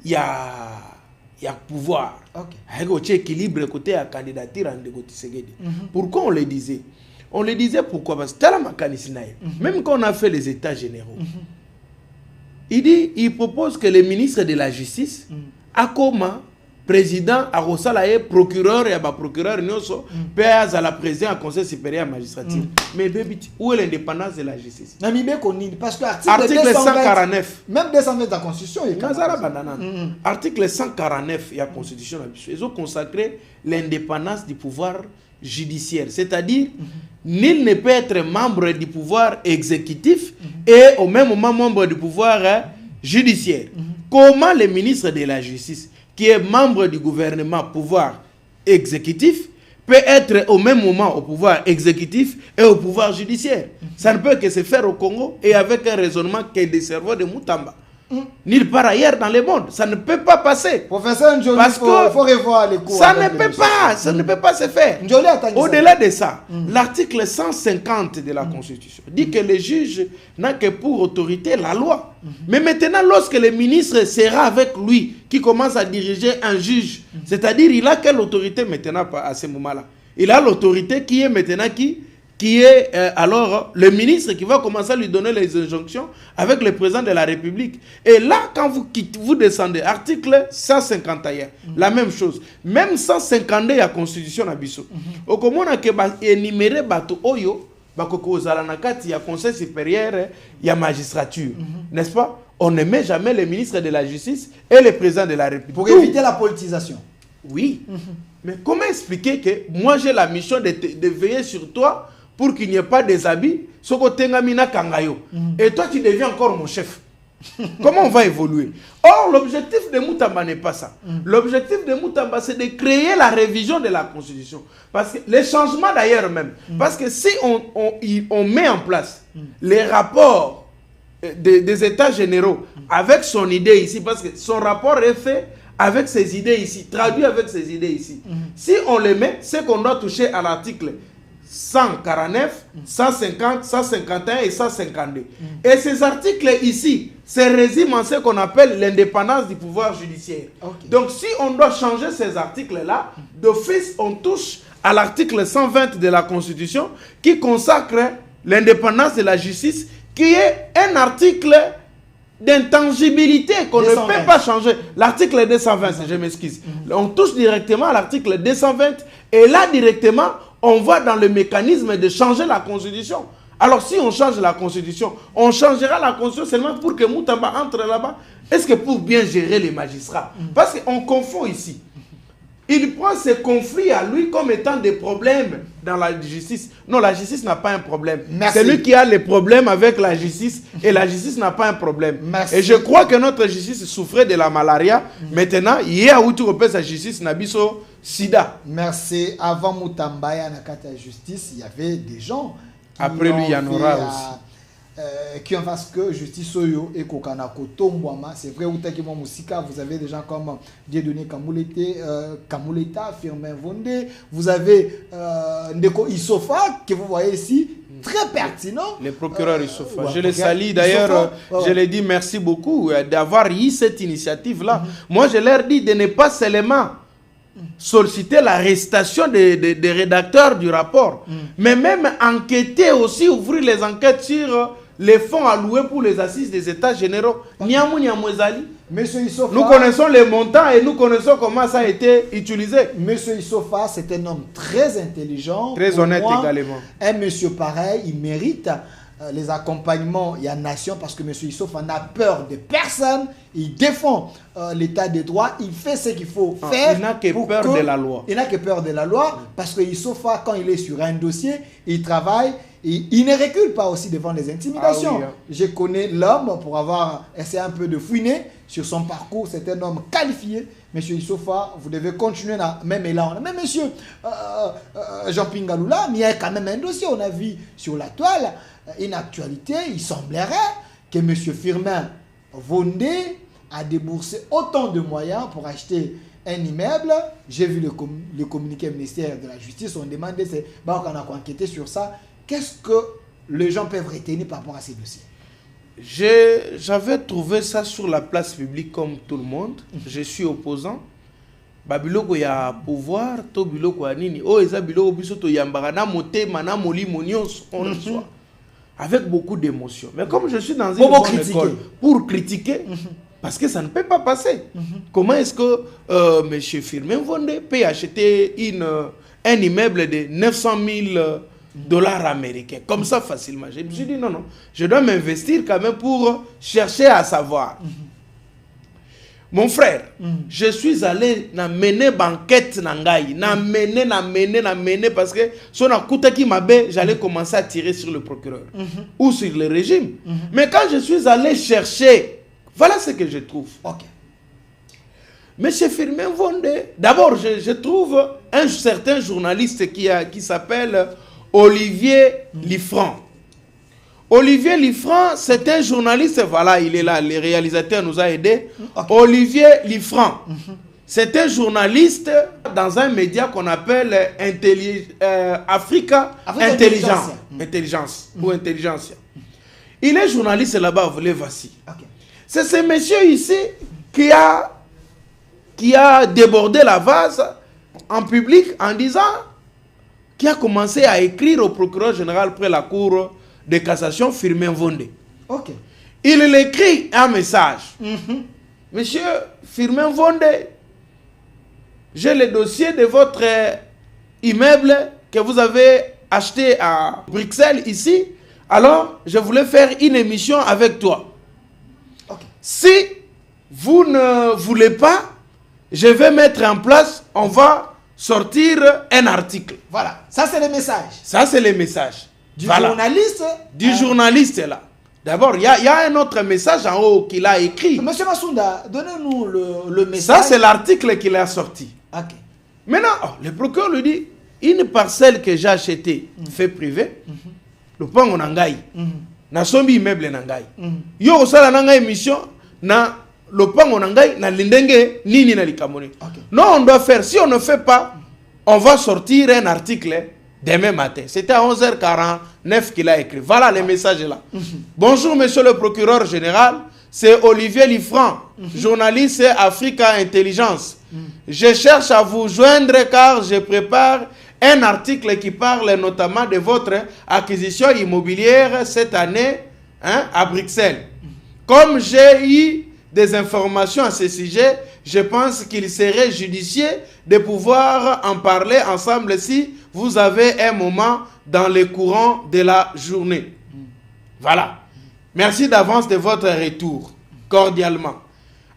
ya pouvoir. Ok. Avec un équilibre côté à candidature en de Tshisekedi. Pourquoi on le disait? On le disait pourquoi parce que tala makanisi nae. Même quand on a fait les états généraux. Il propose que le ministre de la justice akoma président a rosalaye procureur et ba procureur nyoso pèse à la président du conseil supérieur de la magistrature. Mais où est l'indépendance de la justice? Parce que article 149 même 220 de la constitution article 149 de la constitution ils ont consacré l'indépendance du pouvoir judiciaire, c'est-à-dire nul ne peut être membre du pouvoir exécutif et au même moment membre du pouvoir judiciaire. Comment le ministre de la justice qui est membre du gouvernement pouvoir exécutif peut être au même moment au pouvoir exécutif et au pouvoir judiciaire? Ça ne peut que se faire au Congo et avec un raisonnement qui est des cerveaux de Moutamba. Nulle part ailleurs dans le monde. Ça ne peut pas passer. Professeur Njoli, il faut revoir les cours. Ça ne peut pas se faire. Au-delà de ça, l'article 150 de la Constitution dit que le juge n'a que pour autorité la loi. Mais maintenant, lorsque le ministre sera avec lui, qui commence à diriger un juge, c'est-à-dire il a quelle autorité maintenant à ce moment-là? Il a l'autorité qui est maintenant qui est alors le ministre qui va commencer à lui donner les injonctions avec le président de la République. Et là, quand vous descendez, article 151, la même chose. Même 150 de la Constitution Nabiso. Au comment on a énuméré Bato Oyo, Bakoko Zalanakati, il y a Conseil supérieur, il y a magistrature. N'est-ce pas? On ne met jamais le ministre de la Justice et le président de la République. Pour éviter la politisation. Oui. Mais comment expliquer que moi j'ai la mission de veiller sur toi pour qu'il n'y ait pas des habits, et toi tu deviens encore mon chef. Comment on va évoluer? Or, l'objectif de Moutamba n'est pas ça. L'objectif de Moutamba, c'est de créer la révision de la Constitution. Parce que les changements d'ailleurs même, parce que si on met en place les rapports des États généraux avec son idée ici, parce que son rapport est fait avec ses idées ici, traduit avec ses idées ici. Si on les met, c'est qu'on doit toucher à l'article 149, 150, 151 et 152. Et ces articles ici se résument en ce qu'on appelle l'indépendance du pouvoir judiciaire. Donc si on doit changer ces articles-là, d'office on touche à l'article 120 de la Constitution qui consacre l'indépendance de la justice, qui est un article d'intangibilité qu'on ne peut pas changer. L'article 220, je m'excuse. On touche directement à l'article 220 et là directement on va dans le mécanisme de changer la Constitution. Alors si on change la Constitution, on changera la Constitution seulement pour que Moutamba entre là-bas. Est-ce que pour bien gérer les magistrats? Parce qu'on confond ici. Il prend ces conflits à lui comme étant des problèmes dans la justice. Non, la justice n'a pas un problème. C'est lui qui a les problèmes avec la justice et la justice n'a pas un problème. Et je crois que notre justice souffrait de la malaria. Maintenant, il y a où tu repères sa justice, Nabiso Sida. Merci. Avant Moutamba et Anakata Justice, il y avait des gens qui après lui, il y en aura aussi. qui en fasse que justice Soyo et Kokanako Tombouama. C'est vrai, vous avez des gens comme Dieudonné Kamuleta, Firmin Vondé, vous avez Ndeko Issofa, que vous voyez ici, très pertinent. Le procureur Issofa. Je le salue d'ailleurs, je lui dis merci beaucoup d'avoir eu cette initiative-là. Moi, je leur dis de ne pas seulement solliciter l'arrestation des rédacteurs du rapport, mais même enquêter aussi, ouvrir les enquêtes sur les fonds alloués pour les assises des États généraux. Monsieur Issofa, nous connaissons les montants et nous connaissons comment ça a été utilisé. Monsieur Issofa, c'est un homme très intelligent. Très honnête également. Un monsieur pareil, il mérite les accompagnements. Il y a nation parce que monsieur Issofa n'a peur de personne. Il défend l'état de droit. Il fait ce qu'il faut faire. Il n'a que peur de la loi. Il n'a que peur de la loi parce que Issofa, quand il est sur un dossier, il travaille. Il ne recule pas aussi devant les intimidations. Ah oui, hein. Je connais l'homme pour avoir essayé un peu de fouiner sur son parcours. C'est un homme qualifié. Monsieur Issofa, vous devez continuer là. Même là, même monsieur Jean Pingaloula, mais il y a quand même un dossier. On a vu sur la toile une actualité. Il semblerait que monsieur Firmin Vondé a déboursé autant de moyens pour acheter un immeuble. J'ai vu le communiqué ministère de la Justice. On demandait, on a enquêté sur ça. Qu'est-ce que les gens peuvent retenir par rapport à ces dossiers? J'avais trouvé ça sur la place publique comme tout le monde. Je suis opposant. Babiloko ya pouvoir, to biloko ya nini. Oh, eza biloko biso to yambara na motema na molimo nyonso on reçoit. Avec beaucoup d'émotion. Mais comme je suis dans une bonne école pour critiquer, parce que ça ne peut pas passer. Comment est-ce que M. Firmin Vondé peut acheter un immeuble de 900 000 dollars américains, comme ça facilement? Je me suis dit non, je dois m'investir quand même pour chercher à savoir. Mon frère, je suis allé mener banquette nangai, mener parce que son akuta qui m'abe, j'allais commencer à tirer sur le procureur ou sur le régime. Mais quand je suis allé chercher, voilà ce que je trouve. Ok. Monsieur Firmin Vondé, d'abord je trouve un certain journaliste qui s'appelle Olivier Liffrand. Olivier Liffrand, c'est un journaliste, voilà, il est là, le réalisateur nous a aidés. Olivier Liffrand, c'est un journaliste dans un média qu'on appelle Africa Intelligence ou Intelligence. Il est journaliste là-bas, vous le voici. C'est ce monsieur ici qui a débordé la vase en public en disant, qui a commencé à écrire au procureur général près la cour de cassation, Firmin Vondé. Il écrit un message. Monsieur Firmin Vondé, j'ai le dossier de votre immeuble que vous avez acheté à Bruxelles ici. Alors, je voulais faire une émission avec toi. Si vous ne voulez pas, je vais mettre en place, on va sortir un article. Voilà, ça c'est le message. Ça c'est le message. Du journaliste. Du journaliste là. D'abord, il y a un autre message en haut qu'il a écrit. Monsieur Massounda, donnez-nous le message. Ça c'est l'article qu'il a sorti. Maintenant, le procureur lui dit, une parcelle que j'ai achetée, fait privé, le pango nangai, na sombi immeuble nangai. Yo osala nangai mission, na le pango nangai, na lindenge, nini na likamone. Non, on doit faire. Si on ne fait pas, on va sortir un article demain matin. C'était à 11h49 qu'il a écrit. Voilà les messages là. Bonjour, monsieur le procureur général. C'est Olivier Liffrand, journaliste Africa Intelligence. Je cherche à vous joindre car je prépare un article qui parle notamment de votre acquisition immobilière cette année à Bruxelles. Comme j'ai eu des informations à ce sujet, je pense qu'il serait judicieux de pouvoir en parler ensemble si vous avez un moment dans le courant de la journée. Voilà. Merci d'avance de votre retour, cordialement.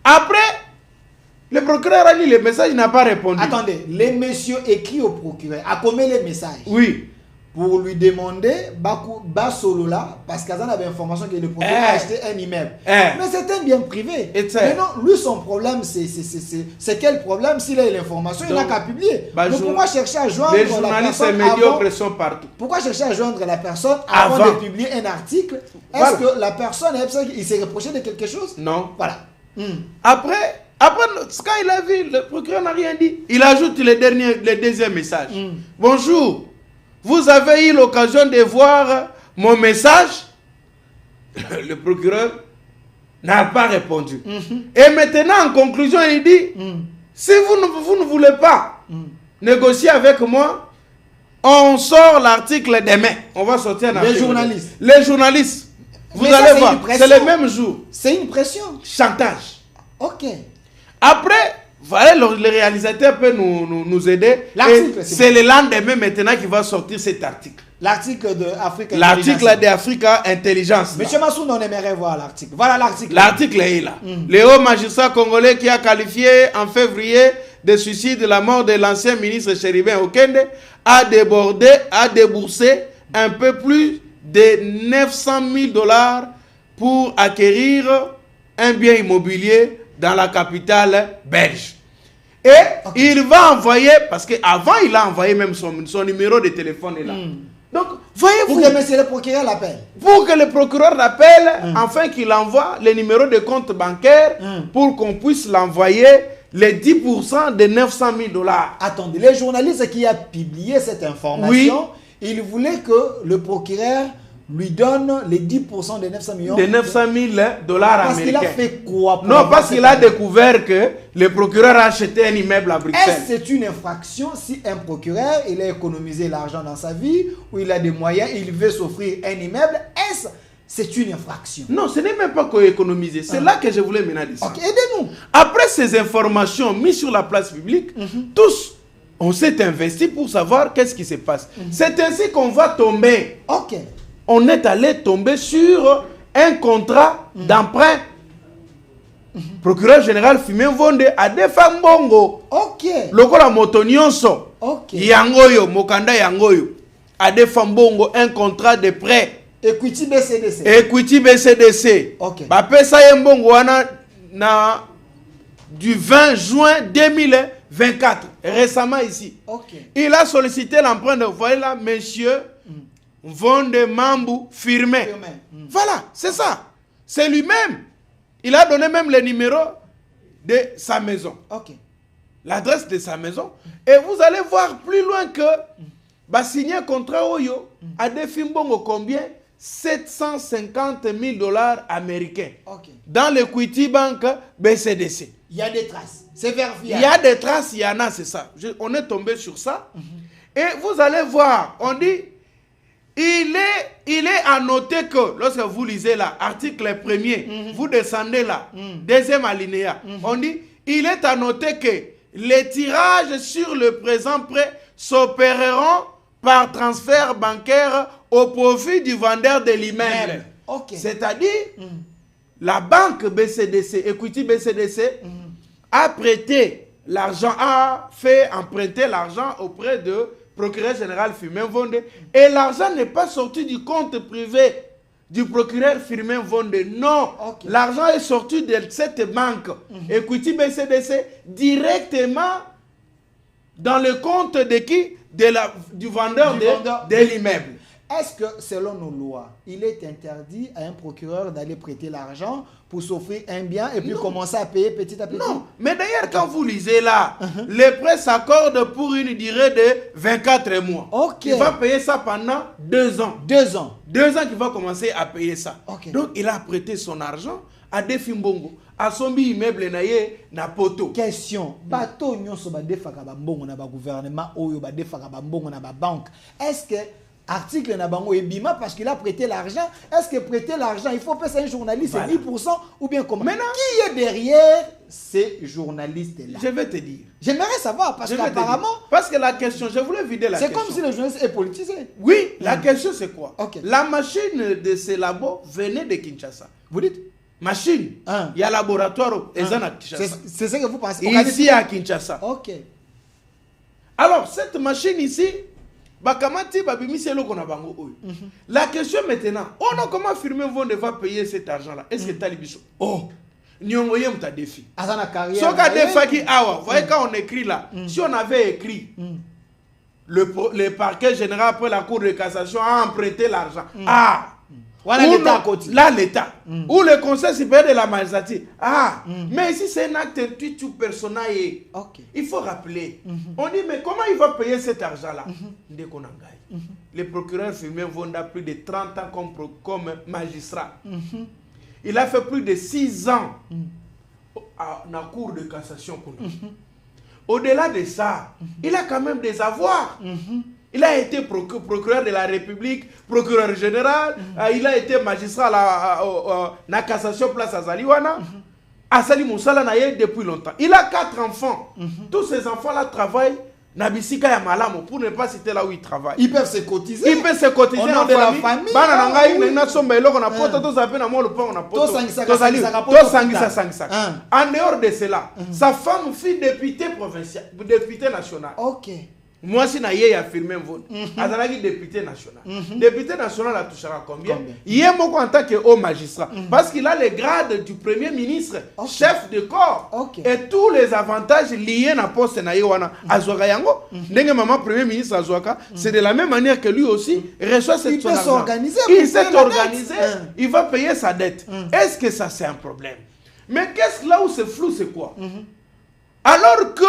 Après, le procureur a lu le message, il n'a pas répondu. Attendez, les messieurs écrit au procureur. À combien les messages? Oui. pour lui demander solo là, parce qu'il avait information que le procureur a acheté un immeuble. Mais c'est un bien privé. Maintenant, lui, son problème, c'est quel problème? S'il a l'information, il n'a qu'à publier. Donc pourquoi chercher à joindre les journalistes médiocres sont partout. Pourquoi chercher à joindre la personne avant de publier un article? Est-ce que la personne, il s'est reproché de quelque chose? Non. Voilà. Après, quand il a vu, le procureur n'a rien dit. Il ajoute le deuxième message. Bonjour, vous avez eu l'occasion de voir mon message. Le procureur n'a pas répondu. Et maintenant, en conclusion, il dit, si vous ne voulez pas négocier avec moi, on sort l'article demain. On va sortir un article. Les journalistes. Vous allez voir, c'est le même jour. C'est une pression. Chantage. Ok. Après, voilà, le réalisateur peut nous aider. C'est le lendemain maintenant qu'il va sortir cet article. L'article de Africa Intelligence. L'article d'Africa Intelligence. Monsieur Massoud, on aimerait voir l'article. Voilà l'article. L'article est là. Le haut magistrat congolais qui a qualifié en février de suicide la mort de l'ancien ministre Chéribin Okende a déboursé un peu plus de 900 000 $ pour acquérir un bien immobilier dans la capitale belge. Et il va envoyer, parce qu'avant il a envoyé même son numéro de téléphone est là. Donc, voyez-vous. Pour que monsieur le procureur l'appelle. Pour que le procureur l'appelle, afin qu'il envoie le numéro de compte bancaire pour qu'on puisse l'envoyer les 10% de 900 000 $. Attendez, les journalistes qui a publié cette information, ils voulaient que le procureur lui donne les 10% de 900 millions. De 900 000 $ parce américains. qu'il a fait quoi? Non, parce qu'il a découvert que le procureur a acheté un immeuble à Bruxelles. Est-ce que c'est une infraction si un procureur, il a économisé l'argent dans sa vie, ou il a des moyens, il veut s'offrir un immeuble? Est-ce c'est une infraction? Non, ce n'est même pas qu'on économiser. C'est là que je voulais maintenant dire ça. Ok, aidez-nous. Après ces informations mises sur la place publique, tous, on s'est investi pour savoir qu'est-ce qui se passe. C'est ainsi qu'on va tomber. Ok. On est allé tomber sur un contrat d'emprunt. Procureur général Firmin Vonde a défendu Mbongo. Ok. Lokola moto nyonso. Ok. Yangoyo, Mokanda Yangoyo. A défendu Mbongo un contrat de prêt. Equity BCDC. Equity BCDC. Ok. Bapesa Mbongo wana na du 20 juin 2024. Récemment ici. Ok. Il a sollicité l'emprunt de, voyez là, monsieur Vonde Mambu Firmin. Voilà, c'est ça. C'est lui-même. Il a donné même le numéro de sa maison. Ok. L'adresse de sa maison. Et vous allez voir plus loin que bah, signer un contrat Oyo a défini combien 750 000 $ américains. Okay. Dans l'Equity Bank BCDC. Il y a des traces. C'est vérifié. Il y a des traces, il y en a, c'est ça. On est tombé sur ça. Et vous allez voir, on dit, il est à noter que, lorsque vous lisez là, article 1er, vous descendez là, deuxième alinéa, on dit, il est à noter que les tirages sur le présent prêt s'opéreront par transfert bancaire au profit du vendeur de l'immeuble. Okay. C'est-à-dire, la banque BCDC, Equity BCDC, a prêté l'argent, a fait emprunter l'argent auprès de procureur général Firmin Vonde, et l'argent n'est pas sorti du compte privé du procureur Firmin Vonde. Non, l'argent est sorti de cette banque, Equity BCDC, directement dans le compte de qui? Du vendeur de l'immeuble. Est-ce que, selon nos lois, il est interdit à un procureur d'aller prêter l'argent pour s'offrir un bien et puis commencer à payer petit à petit? Non, mais d'ailleurs, quand vous lisez là, les prêts s'accordent pour une durée de 24 mois. Il va payer ça pendant 2 ans. 2 ans. 2 ans qu'il va commencer à payer ça. Okay. Donc, il a prêté son argent à Défi Mbongo, à son immeuble na poto. Question. Bato nyonso ba defaka ba mbongo na ba gouvernement oyo ba defaka ba mbongo na ba banque. Est-ce que article na bango ebima parce qu'il a prêté l'argent? Est-ce que prêter l'argent, il faut payer un journaliste 10% ou bien comment? Maintenant, qui est derrière ces journalistes-là? Je vais te dire. J'aimerais savoir parce qu'apparemment... Parce que la question, je voulais vider la question. C'est comme si le journaliste est politisé. Oui, la question c'est quoi? La machine de ces labos venait de Kinshasa. Vous dites? Machine. Il y a laboratoire à Kinshasa. C'est ce que vous pensez? Ici à Kinshasa. Ok. Alors, cette machine ici bakamati babimisi eloko na bango oyo. La question maintenant, on a comment Firmin Vonde va payer cet argent là? Est-ce que Talibiso? Oh, Nyongo yem ta défi. Azana carrière. Soka defaki awa, vous voyez quand on écrit là, si on avait écrit le parquet général après la cour de cassation a emprunté l'argent. Ah, voilà l'État à côté. Là l'État. Ou le conseil supérieur de la magistrature. Ah, mais ici c'est un acte tout personnel. Ok. Il faut rappeler. On dit mais comment il va payer cet argent là? Le procureur Firmin Vonde a plus de 30 ans comme magistrat. Il a fait plus de 6 ans à la cour de cassation. Au-delà de ça, il a quand même des avoirs. Il a été procureur de la République, procureur général, il a été magistrat à la cassation place à Zaliwana. Asali Moussala Naye depuis longtemps. Il a 4 enfants. Tous ces enfants-là travaillent Nabisika ya Malamo, pour ne pas citer là où il travaille. Ils peuvent se cotiser. Ils peuvent se cotiser en de la famille. Bana nangai na sombe eloko na poto to zape na mo le pont na poto. To sangisa. En dehors de cela, sa femme fut députée provinciale, députée nationale. OK. Moi si na ye ya Firmin Vonde, azalaki député national. Député national a touché combien? Il est moko en tant que haut magistrat parce qu'il a le grade du premier ministre, chef de corps et tous les avantages liés na poste na ye wana azwaka yango. Ndenge maman premier ministre azwaka, c'est de la même manière que lui aussi reçoit cette argent. Il s'est organisé, il va payer sa dette. Est-ce que ça c'est un problème? Mais qu'est-ce là où c'est flou, c'est quoi? Alors que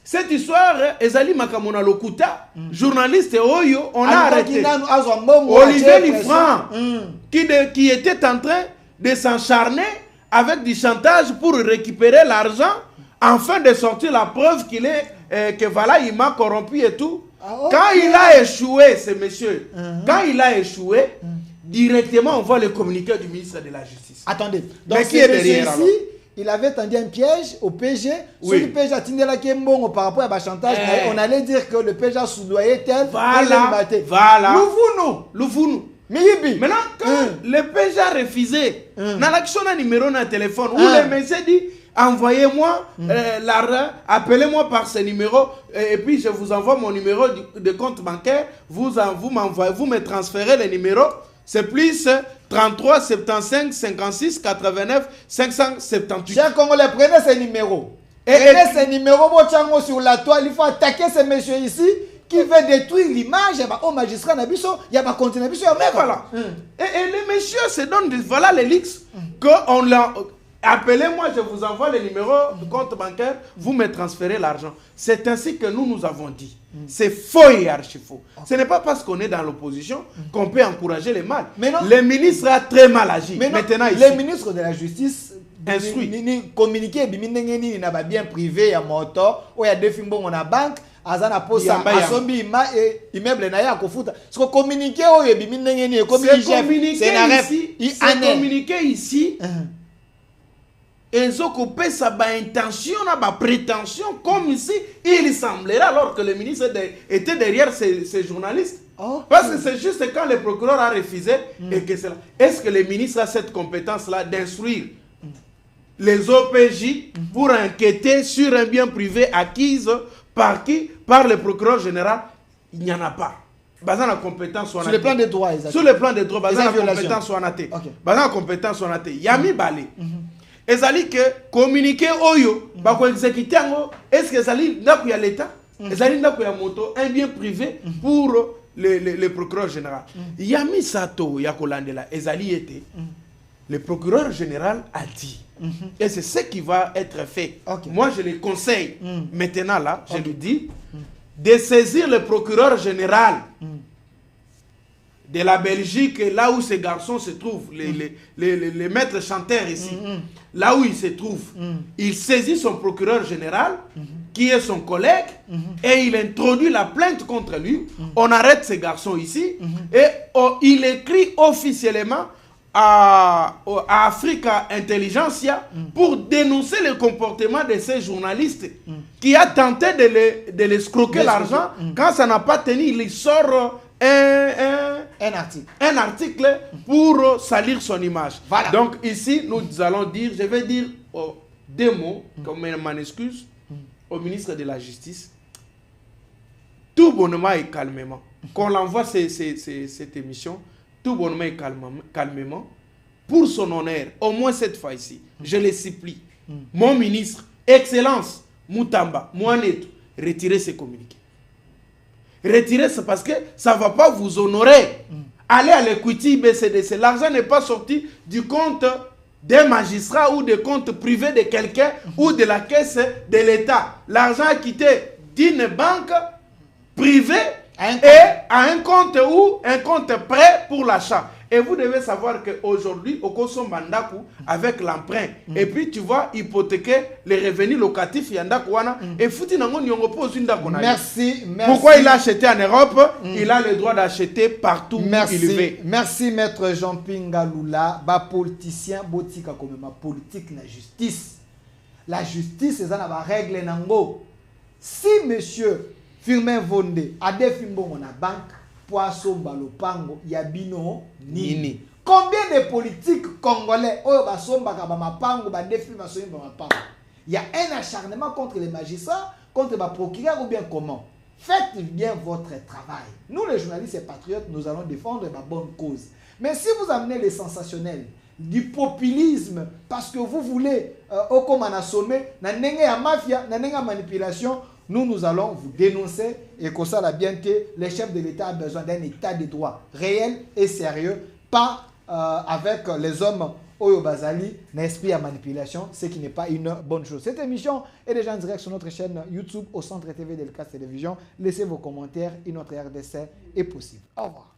cette histoire, Ezali Makamona Lokuta, journaliste Oyo, on a arrêté. Olivier Lifran, qui était en train de s'encharner avec du chantage pour récupérer l'argent, afin de sortir la preuve qu'il est, que voilà, il m'a corrompu et tout. Quand il a échoué, ce monsieur, quand il a échoué, directement on voit le communiqué du ministre de la Justice. Attendez, donc mais qui est derrière ici, il avait tendu un piège au PG. Oui. Si le PG a tenu la bon par rapport à chantage, on allait dire que le PG a soudoyé tel. Voilà. Louvounou. Maintenant, quand le PG a refusé, dans l'action numéro dans le téléphone, où le monsieur dit envoyez-moi l'argent, appelez-moi par ce numéro, et puis je vous envoie mon numéro de compte bancaire, vous me transférez le numéro. C'est plus 33 75 56 89 578. Chers Congolais, prenez ces numéros. Prenez ces numéros sur la toile. Il faut attaquer ce monsieur ici qui veut détruire l'image. Au magistrat Nabiso, il y a pas continué. Voilà. Et les messieurs se donnent voilà les leaks qu'on l'a. Appelez-moi, je vous envoie le numéro de compte bancaire, vous me transférez l'argent. C'est ainsi que nous avons dit. C'est faux et archi faux. Ce n'est pas parce qu'on est dans l'opposition qu'on peut encourager le mal. Le ministre a très mal agi. Maintenant, ici, le ministre de la Justice instruit. Communiqué bien privé à moto ou il y a deux films on a banque azana posa asombi immeuble na ya kofuta. Ce communiqué c'est communiqué ici. Ils ont sa intention, sa prétention, comme ici, il semblerait alors que le ministre était derrière ces journalistes. Parce que c'est juste quand le procureur a refusé et que c'est là. Est-ce que le ministre a cette compétence-là d'instruire les OPJ pour enquêter sur un bien privé acquis par qui? Par le procureur général? Il n'y en a pas. Sur le plan des droits, exactement. Sur le plan des droits, la compétence soit natée. La compétence soit natée. Yami Balé. Ezali que communiquer oyo ba ko exécuter ngo est-ce que ezali ndaku ya l'état ezali ndaku ya moto un bien privé pour le procureur général Yami Sato ya kolandela ezali été le procureur général a dit et c'est ce qui va être fait. Moi je le conseille maintenant là je lui dis de saisir le procureur général de la Belgique, là où ces garçons se trouvent, les maîtres chanteurs ici, là où ils se trouvent, il saisit son procureur général, qui est son collègue, et il introduit la plainte contre lui. On arrête ces garçons ici, et il écrit officiellement à Africa Intelligentsia pour dénoncer le comportement de ces journalistes qui a tenté de les escroquer l'argent. Quand ça n'a pas tenu, il sort un article pour salir son image. Voilà. Donc ici, nous allons dire, je vais dire deux mots, comme m'en excuse, au ministre de la Justice. Tout bonnement et calmement. Qu'on l'envoie cette émission, tout bonnement et calmement, pour son honneur, au moins cette fois-ci, je les supplie, mon ministre, Excellence, Moutamba, Mouanetou, retirez ces communiqués. Retirez ça parce que ça ne va pas vous honorer. Allez à l'Equity BCDC. L'argent n'est pas sorti du compte des magistrats ou des comptes privés de quelqu'un ou de la caisse de l'État. L'argent a quitté d'une banque privée et à un compte ou un compte prêt pour l'achat. Et vous devez savoir qu'aujourd'hui, au Koso Mandaku, avec l'emprunt, et puis tu vas hypothéquer les revenus locatifs Yandakouana, et fouti nango nyongo po zindakona. Merci. Pourquoi il a acheté en Europe, il a le droit d'acheter partout où il veut. Merci, maître Jean-Pinga Lula, ba politicien, botika comme ma politique na justice. La justice, c'est ça, la règle nango. Si monsieur Firmin Vondé a défini bon na banque, Poisson Balopango, Yabino, Nini. Combien de politiques congolais, il y a un acharnement contre les magistrats, contre les procureurs ou bien comment? Faites bien votre travail. Nous, les journalistes et patriotes, nous allons défendre la bonne cause. Mais si vous amenez les sensationnels, du populisme, parce que vous voulez, comme on a sommé, na mafia, na manipulation, nous allons vous dénoncer et comme ça, la bienté, les chefs de l'État ont besoin d'un état de droit réel et sérieux, pas avec les hommes Oyo Bazali, n'esprit à manipulation, ce qui n'est pas une bonne chose. Cette émission est déjà en direct sur notre chaîne YouTube au Centre TV de l'Elkas Télévision. Laissez vos commentaires et notre RDC est possible. Au revoir.